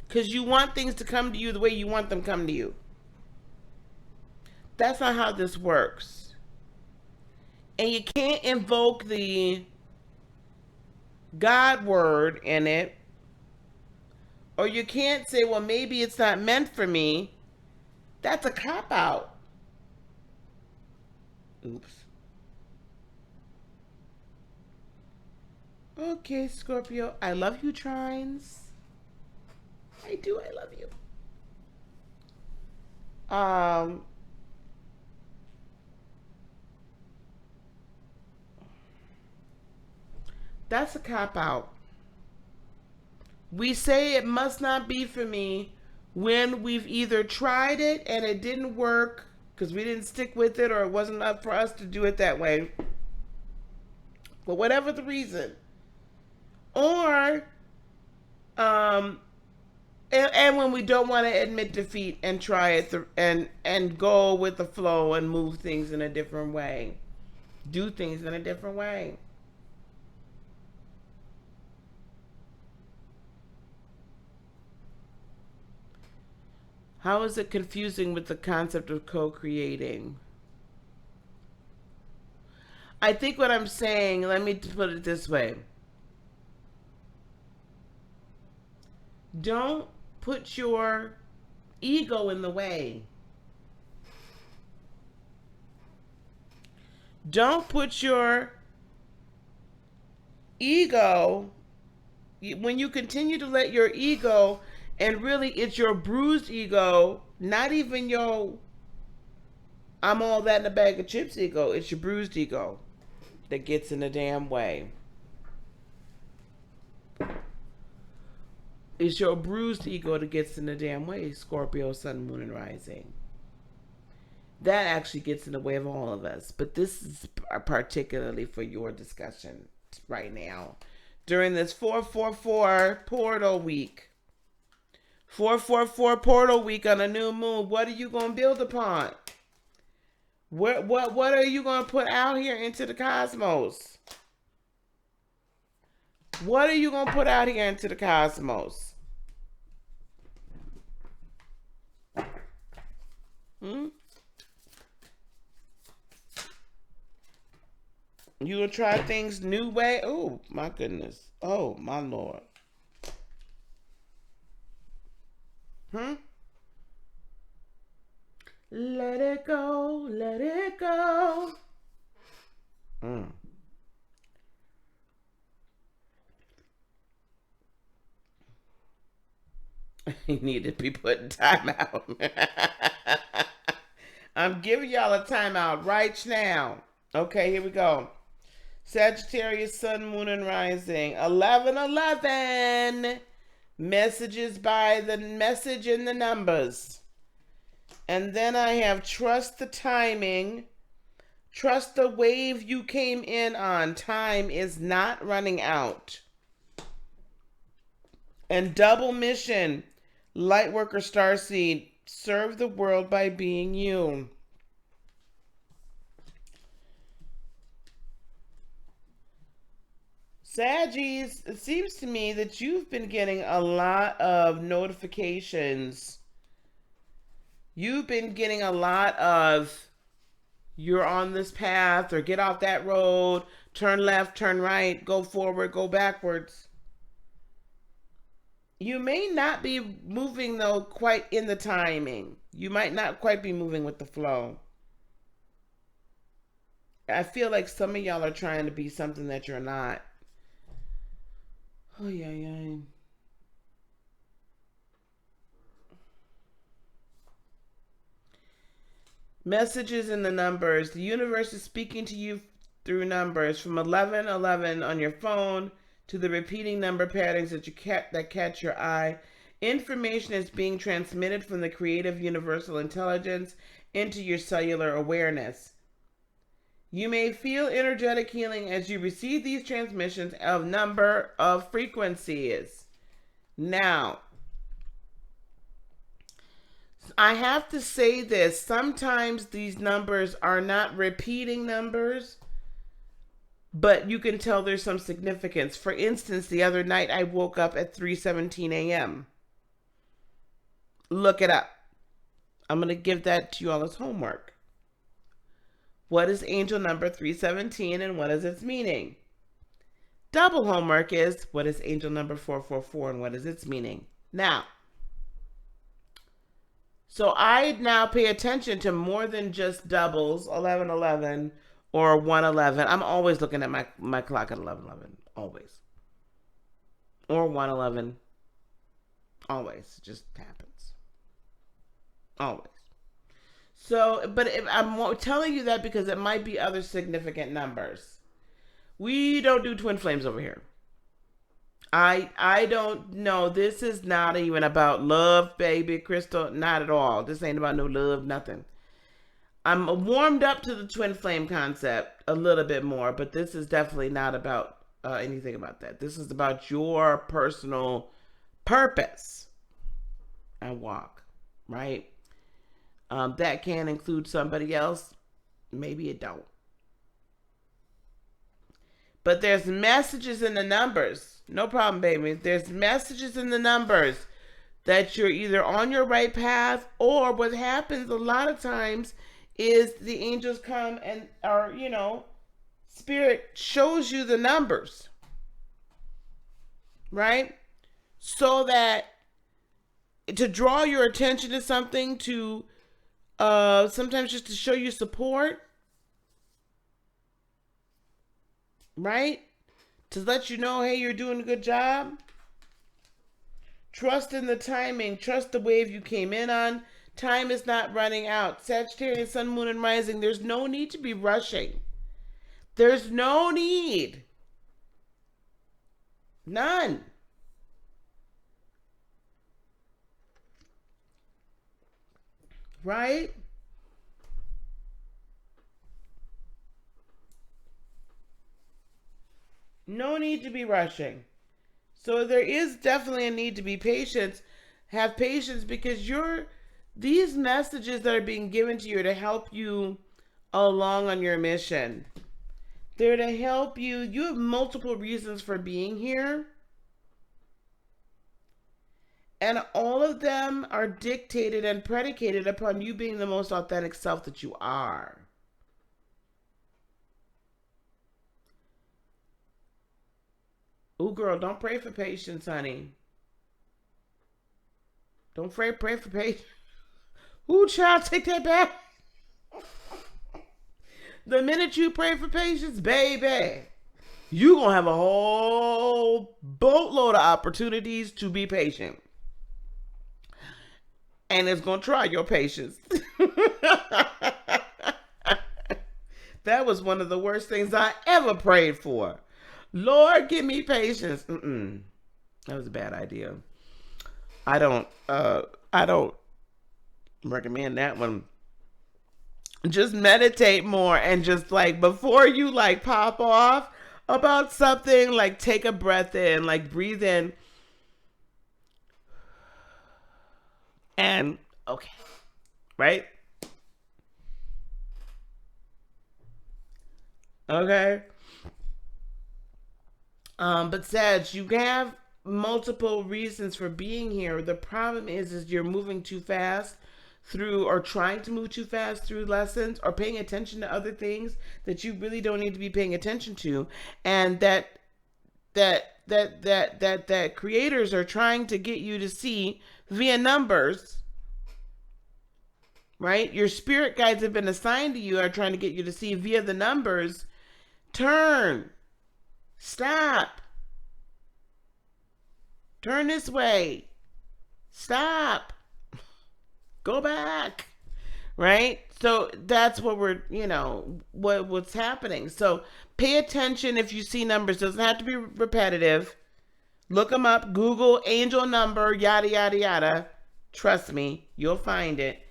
Because you want things to come to you the way you want them to come to you. That's not how this works. And you can't invoke the God word in it. Or you can't say, well, maybe it's not meant for me. That's a cop-out. Oops. Okay, Scorpio. I love you, Trines. I do. I love you. That's a cop-out. We say it must not be for me when we've either tried it and it didn't work because we didn't stick with it or it wasn't up for us to do it that way. For whatever the reason. Or, and when we don't want to admit defeat and try it and go with the flow and move things in a different way. Do things in a different way. How is it confusing with the concept of co-creating? I think what I'm saying, let me put it this way. Don't put your ego in the way. Don't put your ego, when you continue to let your ego, and really it's your bruised ego, not even your I'm all that in a bag of chips ego, it's your bruised ego that gets in the damn way. It's your bruised ego that gets in the damn way, Scorpio, Sun, Moon, and Rising. That actually gets in the way of all of us. But this is particularly for your discussion right now. During this 444 portal week. 444 portal week on a new moon. What are you going to build upon? What are you going to put out here into the cosmos? What are you going to put out here into the cosmos? Hmm? You gonna try things new way? Oh my goodness. Oh my Lord. Hmm? Let it go, let it go. Mm. You need to be putting time out. I'm giving y'all a timeout right now. Okay, here we go. Sagittarius, Sun, Moon, and Rising. 11:11. Messages by the message in the numbers. And then I have trust the timing. Trust the wave you came in on. Time is not running out. And double mission. Lightworker Starseed. Serve the world by being you. Saggies, it seems to me that you've been getting a lot of notifications. You've been getting a lot of you're on this path or get off that road, turn left, turn right, go forward, go backwards. You may not be moving though quite in the timing. You might not quite be moving with the flow. I feel like some of y'all are trying to be something that you're not. Oh, yeah. Messages in the numbers. The universe is speaking to you through numbers from 11:11 on your phone to the repeating number patterns that catch your eye. Information is being transmitted from the creative universal intelligence into your cellular awareness. You may feel energetic healing as you receive these transmissions of number of frequencies. Now, I have to say this. Sometimes these numbers are not repeating numbers, but you can tell there's some significance. For instance, the other night I woke up at 3:17 a.m. Look it up. I'm going to give that to you all as homework. What is angel number 317 and what is its meaning? Double homework is what is angel number 444 and what is its meaning? Now, so I now pay attention to more than just doubles, 11:11 or 1:11. I'm always looking at my clock at 11:11, always. Or 1:11, always. It just happens. Always. So, but I'm telling you that because it might be other significant numbers. We don't do twin flames over here. I don't know. This is not even about love, baby, Crystal. Not at all. This ain't about no love, nothing. I'm warmed up to the twin flame concept a little bit more, but this is definitely not about anything about that. This is about your personal purpose and walk, right? That can include somebody else. Maybe it don't. But there's messages in the numbers. No problem, baby. There's messages in the numbers that you're either on your right path, or what happens a lot of times is the angels come and are, spirit shows you the numbers. Right? So that to draw your attention to something, to sometimes just to show you support, right? To let you know, hey, you're doing a good job. Trust in the timing. Trust the wave you came in on. Time is not running out. Sagittarius, Sun, Moon, and Rising. There's no need to be rushing. There's no need. None. Right? No need to be rushing. So there is definitely a need to be patient. Have patience because these messages that are being given to you are to help you along on your mission. They're to help you. You have multiple reasons for being here. And all of them are dictated and predicated upon you being the most authentic self that you are. Ooh, girl, don't pray for patience, honey. Don't pray for patience. Ooh, child, take that back. The minute you pray for patience, baby, you gonna have a whole boatload of opportunities to be patient. And it's gonna try your patience. That was one of the worst things I ever prayed for. Lord, give me patience. That was a bad idea. I don't recommend that one. Just meditate more and just like before you like pop off about something, like take a breath in, like breathe in. And okay. Right? Okay. But Sag, you have multiple reasons for being here. The problem is you're moving too fast through, or trying to move too fast through lessons, or paying attention to other things that you really don't need to be paying attention to, and that creators are trying to get you to see via numbers. Right? Your spirit guides have been assigned to you, are trying to get you to see via the numbers. Turn. Stop. Turn this way. Stop. Go back. Right? So that's what we're, what's happening. So pay attention if you see numbers. Doesn't have to be repetitive. Look them up. Google angel number, yada, yada, yada. Trust me, you'll find it.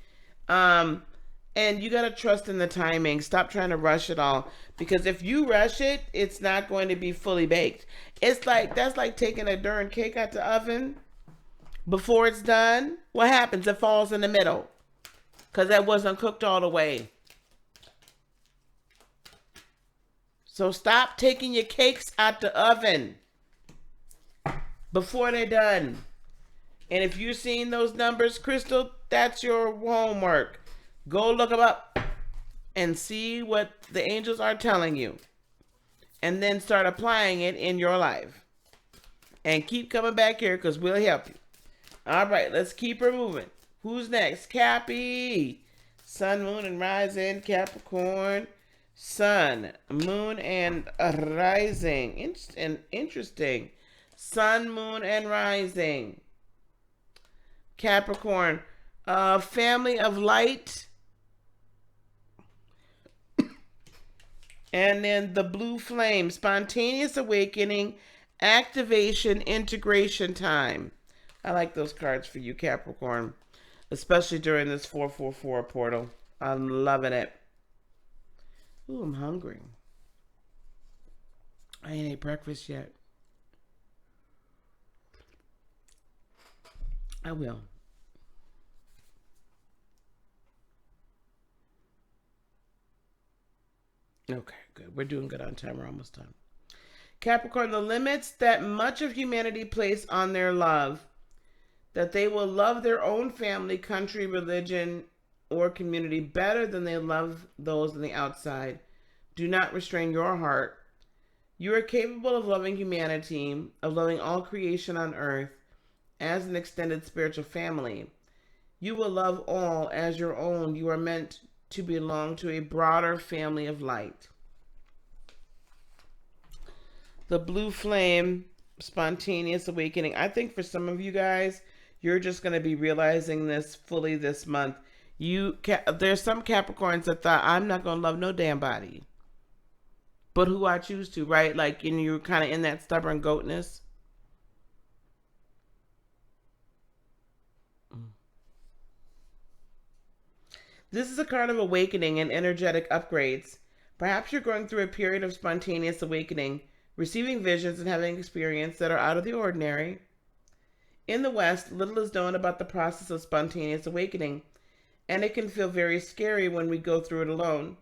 And you got to trust in the timing. Stop trying to rush it all. Because if you rush it, it's not going to be fully baked. That's like taking a darn cake out the oven before it's done. What happens? It falls in the middle. Because that wasn't cooked all the way. So stop taking your cakes out the oven before they're done. And if you're seeing those numbers, Crystal, that's your homework. Go look them up and see what the angels are telling you. And then start applying it in your life. And keep coming back here because we'll help you. All right, let's keep her moving. Who's next? Cappy. Sun, moon, and rising. Capricorn. Sun, moon, and rising. Interesting. Sun, moon, and rising. Capricorn. Family of light. And then the blue flame. Spontaneous awakening. Activation. Integration time. I like those cards for you, Capricorn. Especially during this 444 portal. I'm loving it. Ooh, I'm hungry. I ain't ate breakfast yet. I will. Okay, good. We're doing good on time. We're almost done. Capricorn, the limits that much of humanity place on their love, that they will love their own family, country, religion, or community better than they love those on the outside, do not restrain your heart. You are capable of loving humanity, of loving all creation on earth as an extended spiritual family. You will love all as your own. You are meant to belong to a broader family of light. The blue flame, spontaneous awakening. I think for some of you guys, you're just going to be realizing this fully this month. There's some Capricorns that thought, I'm not going to love no damn body. But who I choose to, right? Like, and you're kind of in that stubborn goatness. This is a card of awakening and energetic upgrades. Perhaps you're going through a period of spontaneous awakening, receiving visions and having experiences that are out of the ordinary. In the West, little is known about the process of spontaneous awakening, and it can feel very scary when we go through it alone.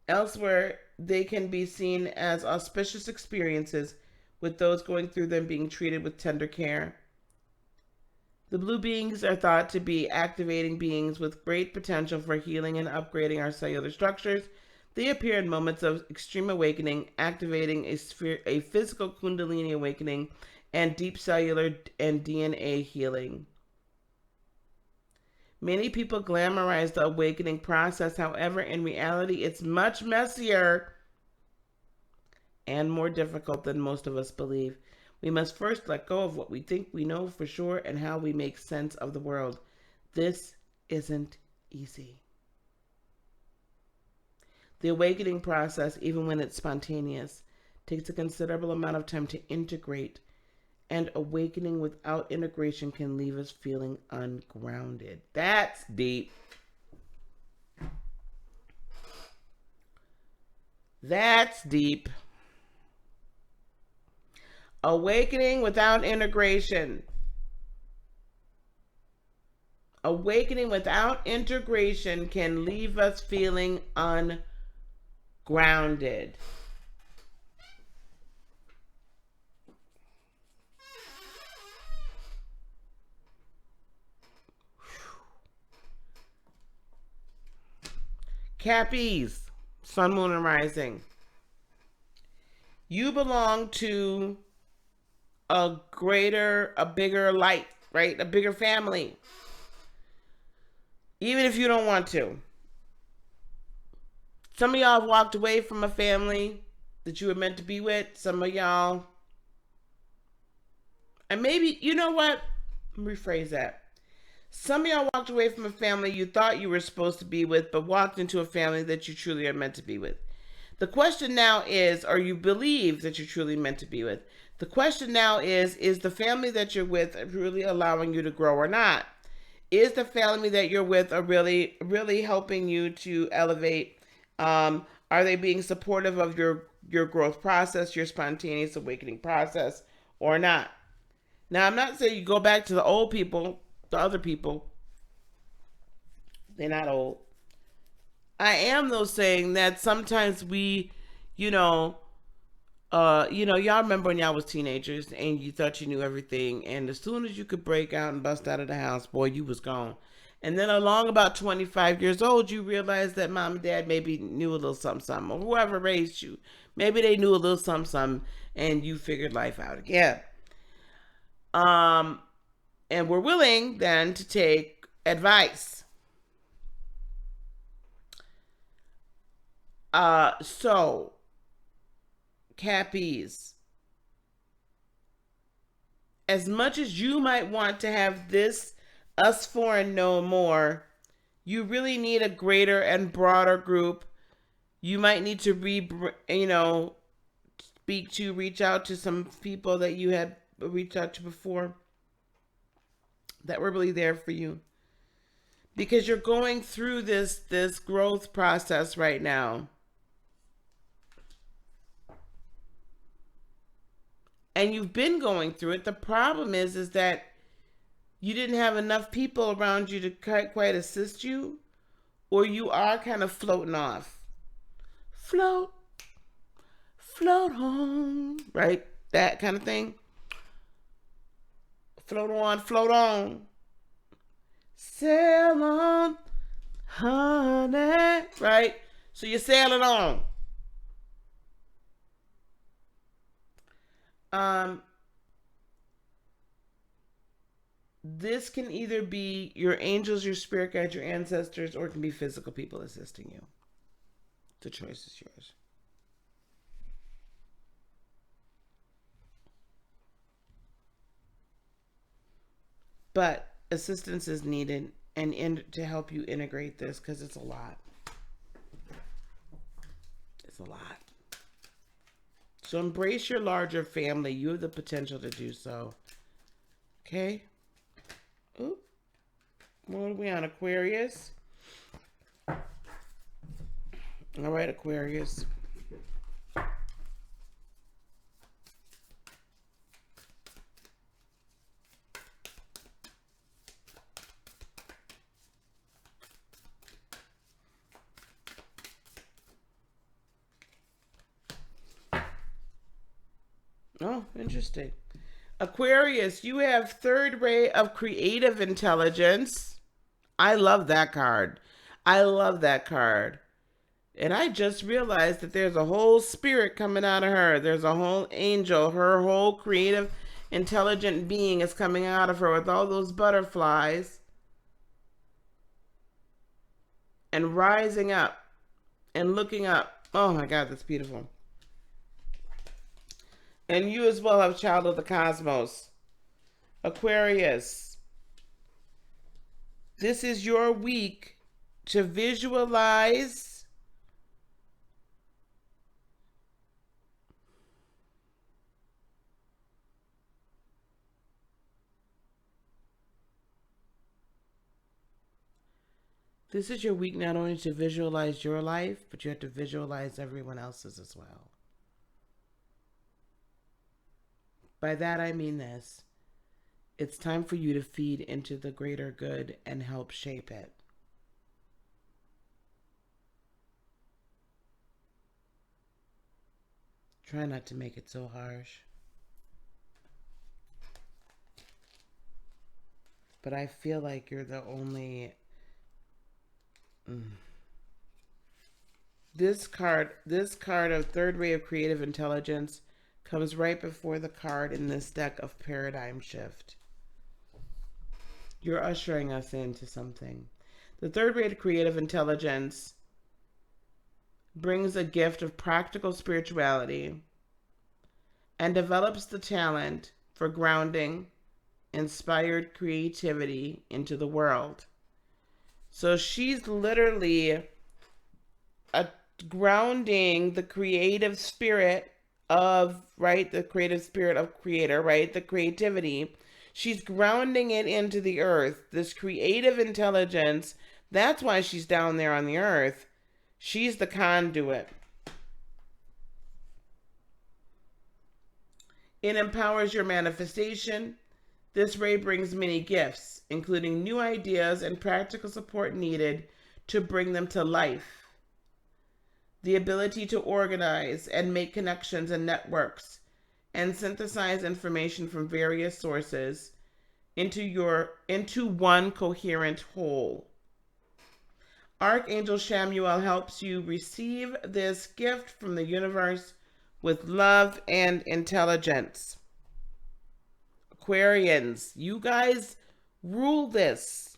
Elsewhere, they can be seen as auspicious experiences, with those going through them being treated with tender care. The blue beings are thought to be activating beings with great potential for healing and upgrading our cellular structures. They appear in moments of extreme awakening, activating a physical kundalini awakening and deep cellular and DNA healing. Many people glamorize the awakening process. However, in reality, it's much messier and more difficult than most of us believe. We must first let go of what we think we know for sure and how we make sense of the world. This isn't easy. The awakening process, even when it's spontaneous, takes a considerable amount of time to integrate, and awakening without integration can leave us feeling ungrounded. That's deep. That's deep. Awakening without integration. Awakening without integration can leave us feeling ungrounded. Cappies, sun, moon, and rising. You belong to a bigger light, right? A bigger family. Even if you don't want to. Some of y'all have walked away from a family that you were meant to be with. Some of y'all. And maybe, you know what? Rephrase that. Some of y'all walked away from a family you thought you were supposed to be with, but walked into a family that you truly are meant to be with. The question now is, or you believe that you're truly meant to be with. The question now is the family that you're with really allowing you to grow or not? Is the family that you're with really, really helping you to elevate? Are they being supportive of your growth process, your spontaneous awakening process, or not? Now, I'm not saying you go back to the old people, the other people. They're not old. I am, though, saying that sometimes we, y'all remember when y'all was teenagers and you thought you knew everything, and as soon as you could break out and bust out of the house, boy, you was gone. And then along about 25 years old, you realized that mom and dad maybe knew a little something, or whoever raised you. Maybe they knew a little something, and you figured life out again. And we're willing then to take advice. So, Cappies, as much as you might want to have this us four and no more, you really need a greater and broader group. You might need to reach out to some people that you had reached out to before that were really there for you, because you're going through this growth process right now. And you've been going through it. The problem is that you didn't have enough people around you to quite assist you, or you are kind of floating off. Float on, right? That kind of thing. Float on. Sail on, honey, right? So you're sailing on. This can either be your angels, your spirit guides, your ancestors, or it can be physical people assisting you. The choice is yours. But assistance is needed and to help you integrate this, because it's a lot. It's a lot. So embrace your larger family. You have the potential to do so. Okay? Ooh. What are we on, Aquarius? All right, Aquarius. Oh, interesting. Aquarius, you have third ray of creative intelligence. I love that card. I love that card. And I just realized that there's a whole spirit coming out of her. There's a whole angel. Her whole creative, intelligent being is coming out of her with all those butterflies and rising up and looking up. Oh my God, that's beautiful. And you as well have child of the cosmos. Aquarius, this is your week to visualize this is your week not only to visualize your life, but you have to visualize everyone else's as well. By that I mean this. It's time for you to feed into the greater good and help shape it. Try not to make it so harsh. But I feel like you're the only... This card of third ray of creative intelligence comes right before the card in this deck of paradigm shift. You're ushering us into something. The third ray of creative intelligence brings a gift of practical spirituality and develops the talent for grounding inspired creativity into the world. So she's literally grounding the creative spirit of, right, the creative spirit of creator, right, the creativity. She's grounding it into the earth, this creative intelligence. That's why she's down there on the earth. She's the conduit. It empowers your manifestation. This ray brings many gifts, including new ideas and practical support needed to bring them to life. The ability to organize and make connections and networks and synthesize information from various sources into one coherent whole. Archangel Shamuel helps you receive this gift from the universe with love and intelligence. Aquarians, you guys rule this.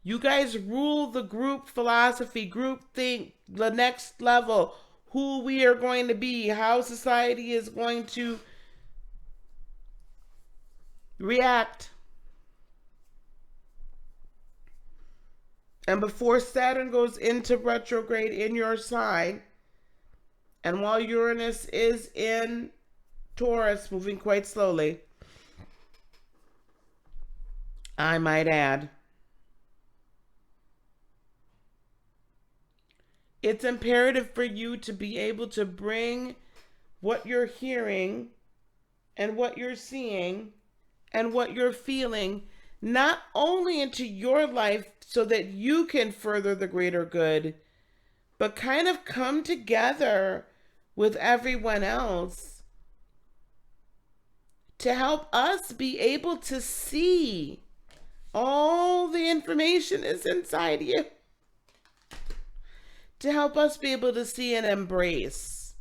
You guys rule the group philosophy, group think, the next level, who we are going to be, how society is going to react. And before Saturn goes into retrograde in your sign, and while Uranus is in Taurus, moving quite slowly, I might add, it's imperative for you to be able to bring what you're hearing and what you're seeing and what you're feeling not only into your life so that you can further the greater good, but kind of come together with everyone else to help us be able to see all the information is inside you. To help us be able to see and embrace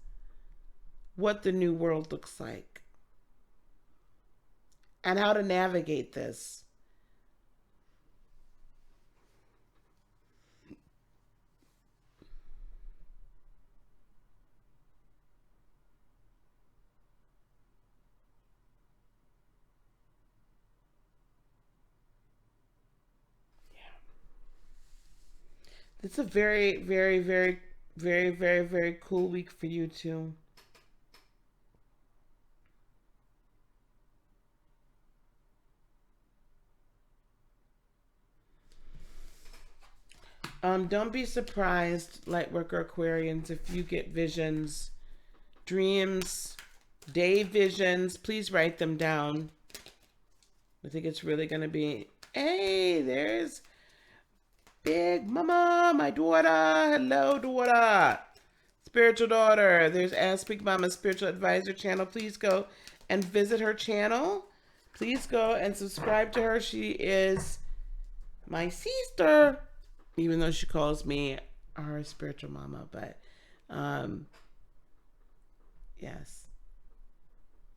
what the new world looks like and how to navigate this. It's a very, very, very, very, very, very cool week for you too. Don't be surprised, Lightworker Aquarians, if you get visions, dreams, day visions. Please write them down. I think it's really going to be, hey, there's Big Mama, my daughter. Hello, daughter. It's spiritual daughter. There's Ask Big Mama Spiritual Advisor channel. Please go and visit her channel. Please go and subscribe to her. She is my sister, even though she calls me her spiritual mama. But yes,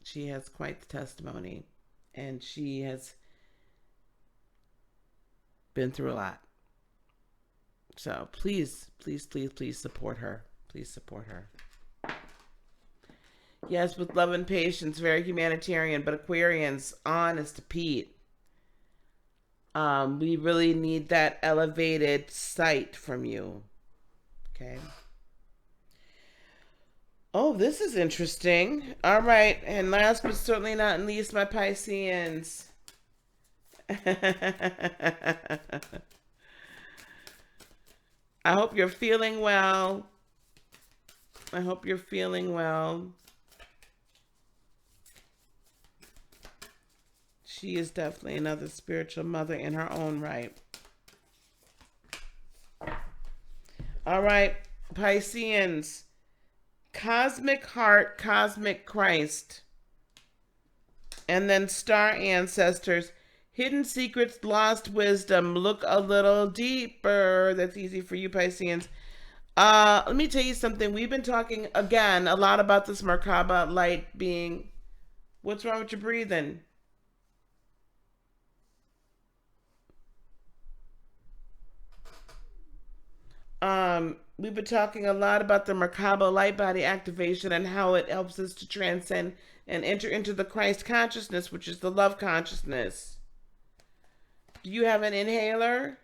she has quite the testimony, and she has been through a lot. So please, please, please, please support her. Please support her. Yes, with love and patience, very humanitarian, but Aquarians, honest to Pete. We really need that elevated sight from you. Okay. Oh, this is interesting. All right. And last but certainly not least, my Pisceans. I hope you're feeling well. I hope you're feeling well. She is definitely another spiritual mother in her own right. All right, Pisceans. Cosmic Heart, Cosmic Christ. And then Star Ancestors. Hidden Secrets, Lost Wisdom. Look a little deeper. That's easy for you, Pisceans. Let me tell you something. We've been talking, again, a lot about this Merkaba light being... What's wrong with your breathing? We've been talking a lot about the Merkaba light body activation and how it helps us to transcend and enter into the Christ consciousness, which is the love consciousness. Do you have an inhaler?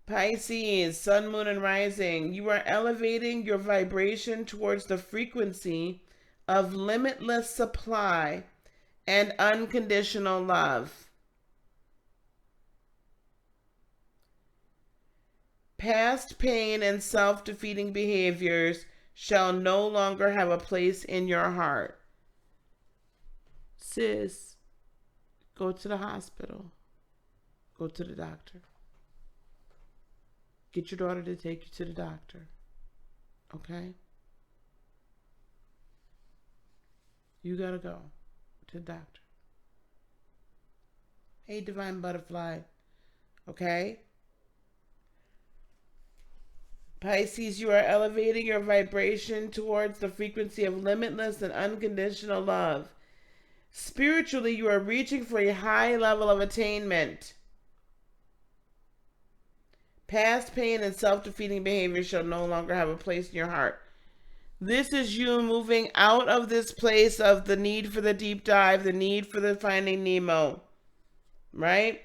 Pisces, Sun, Moon, and Rising. You are elevating your vibration towards the frequency of limitless supply and unconditional love. Past pain and self-defeating behaviors shall no longer have a place in your heart. Sis, go to the hospital. Go to the doctor. Get your daughter to take you to the doctor. Okay? You gotta go to the doctor. Hey, Divine Butterfly. Okay? Pisces, you are elevating your vibration towards the frequency of limitless and unconditional love. Spiritually, you are reaching for a high level of attainment. Past pain and self-defeating behavior shall no longer have a place in your heart. This is you moving out of this place of the need for the deep dive, the need for the Finding Nemo, right?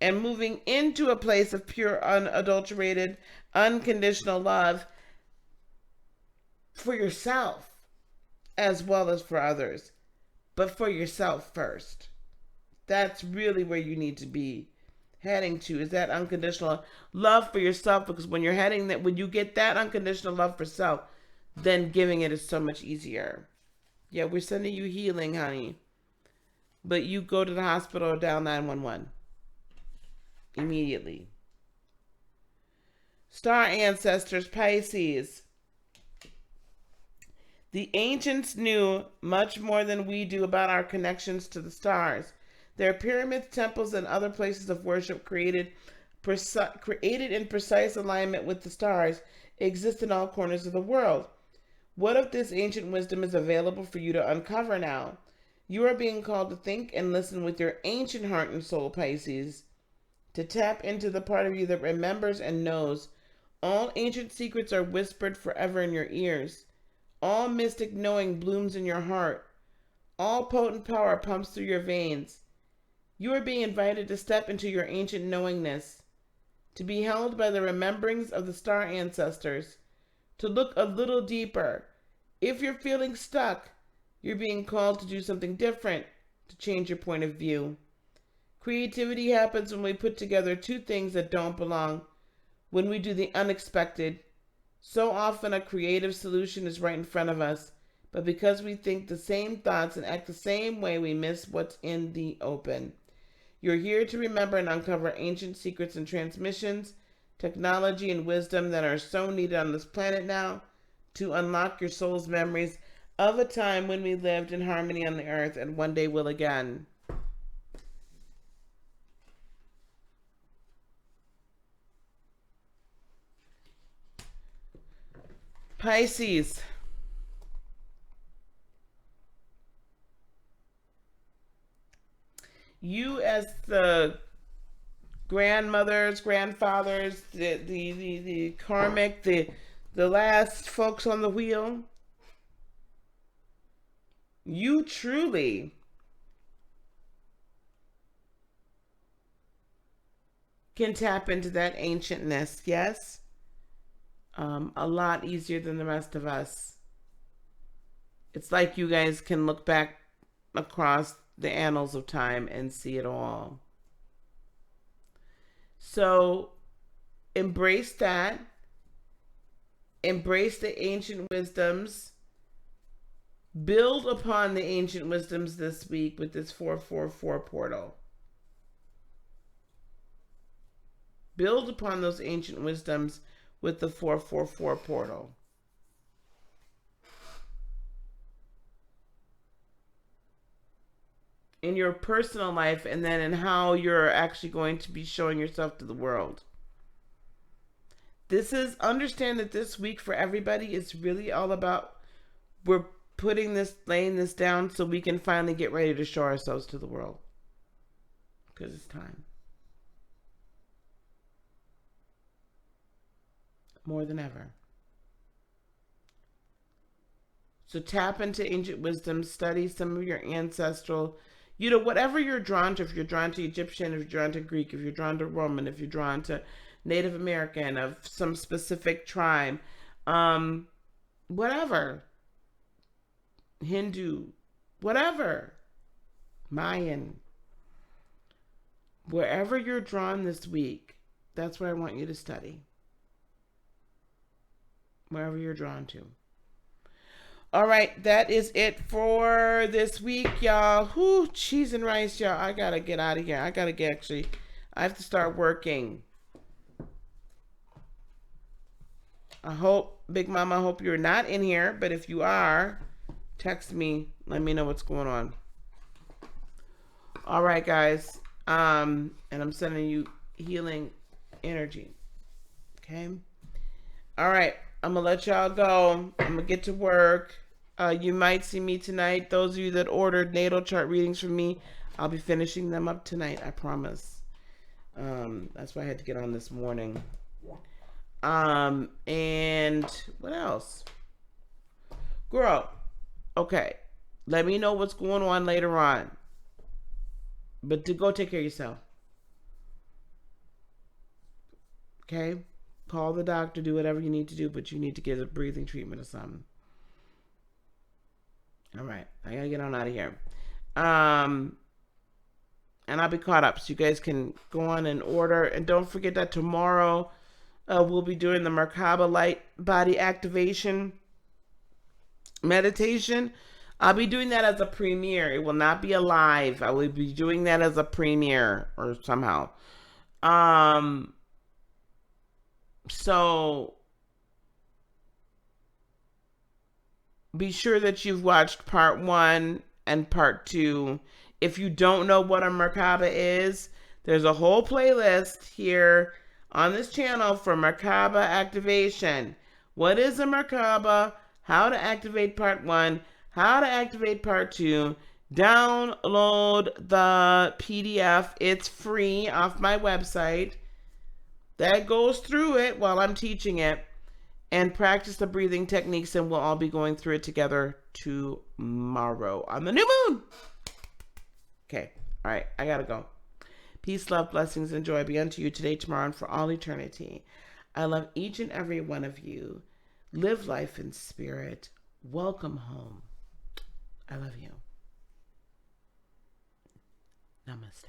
And moving into a place of pure, unadulterated, unconditional love for yourself as well as for others, but for yourself first. That's really where you need to be heading to, is that unconditional love for yourself, because when you're heading that, when you get that unconditional love for self, then giving it is so much easier. Yeah, we're sending you healing, honey, but you go to the hospital or dial 911 immediately. Star Ancestors, Pisces. The ancients knew much more than we do about our connections to the stars. Their pyramids, temples, and other places of worship created in precise alignment with the stars exist in all corners of the world. What if this ancient wisdom is available for you to uncover now? You are being called to think and listen with your ancient heart and soul, Pisces, to tap into the part of you that remembers and knows. All ancient secrets are whispered forever in your ears. All mystic knowing blooms in your heart. All potent power pumps through your veins. You are being invited to step into your ancient knowingness, to be held by the rememberings of the star ancestors, to look a little deeper. If you're feeling stuck, you're being called to do something different, to change your point of view. Creativity happens when we put together two things that don't belong, when we do the unexpected. So often a creative solution is right in front of us, but because we think the same thoughts and act the same way, we miss what's in the open. You're here to remember and uncover ancient secrets and transmissions, technology and wisdom that are so needed on this planet now to unlock your soul's memories of a time when we lived in harmony on the earth and one day will again. Pisces. You as the grandmothers, grandfathers, the karmic, the last folks on the wheel, you truly can tap into that ancientness, yes? A lot easier than the rest of us. It's like you guys can look back across the annals of time and see it all. So embrace that. Embrace the ancient wisdoms. Build upon the ancient wisdoms this week with this 444 portal. Build upon those ancient wisdoms with the 444 portal. In your personal life, and then in how you're actually going to be showing yourself to the world. Understand that this week for everybody is really all about, we're laying this down so we can finally get ready to show ourselves to the world. Because it's time. More than ever. So tap into ancient wisdom, study some of your ancestral, whatever you're drawn to. If you're drawn to Egyptian, if you're drawn to Greek, if you're drawn to Roman, if you're drawn to Native American, of some specific tribe, whatever. Hindu, whatever. Mayan. Wherever you're drawn this week, that's where I want you to study. Wherever you're drawn to. All right, that is it for this week, y'all. Whoo, cheese and rice, y'all. I gotta get out of here. I have to start working. Big Mama, I hope you're not in here, but if you are, text me. Let me know what's going on. All right, guys. And I'm sending you healing energy. Okay? All right. I'm going to let y'all go. I'm going to get to work. You might see me tonight. Those of you that ordered natal chart readings from me, I'll be finishing them up tonight. I promise. That's why I had to get on this morning. And what else? Girl. Okay. Let me know what's going on later on. But to go take care of yourself. Okay? Call the doctor, do whatever you need to do, but you need to get a breathing treatment or something. All right. I gotta get on out of here. And I'll be caught up, so you guys can go on and order. And don't forget that tomorrow we'll be doing the Merkaba Light Body Activation meditation. I'll be doing that as a premiere. It will not be a live. I will be doing that as a premiere or somehow. So be sure that you've watched part 1 and part 2. If you don't know what a Merkaba is, there's a whole playlist here on this channel for Merkaba activation. What is a Merkaba? How to activate part 1, how to activate part 2. Download the PDF. It's free off my website. That goes through it while I'm teaching it. And practice the breathing techniques, and we'll all be going through it together tomorrow on the new moon. Okay. All right. I gotta go. Peace, love, blessings, and joy be unto you today, tomorrow, and for all eternity. I love each and every one of you. Live life in spirit. Welcome home. I love you. Namaste.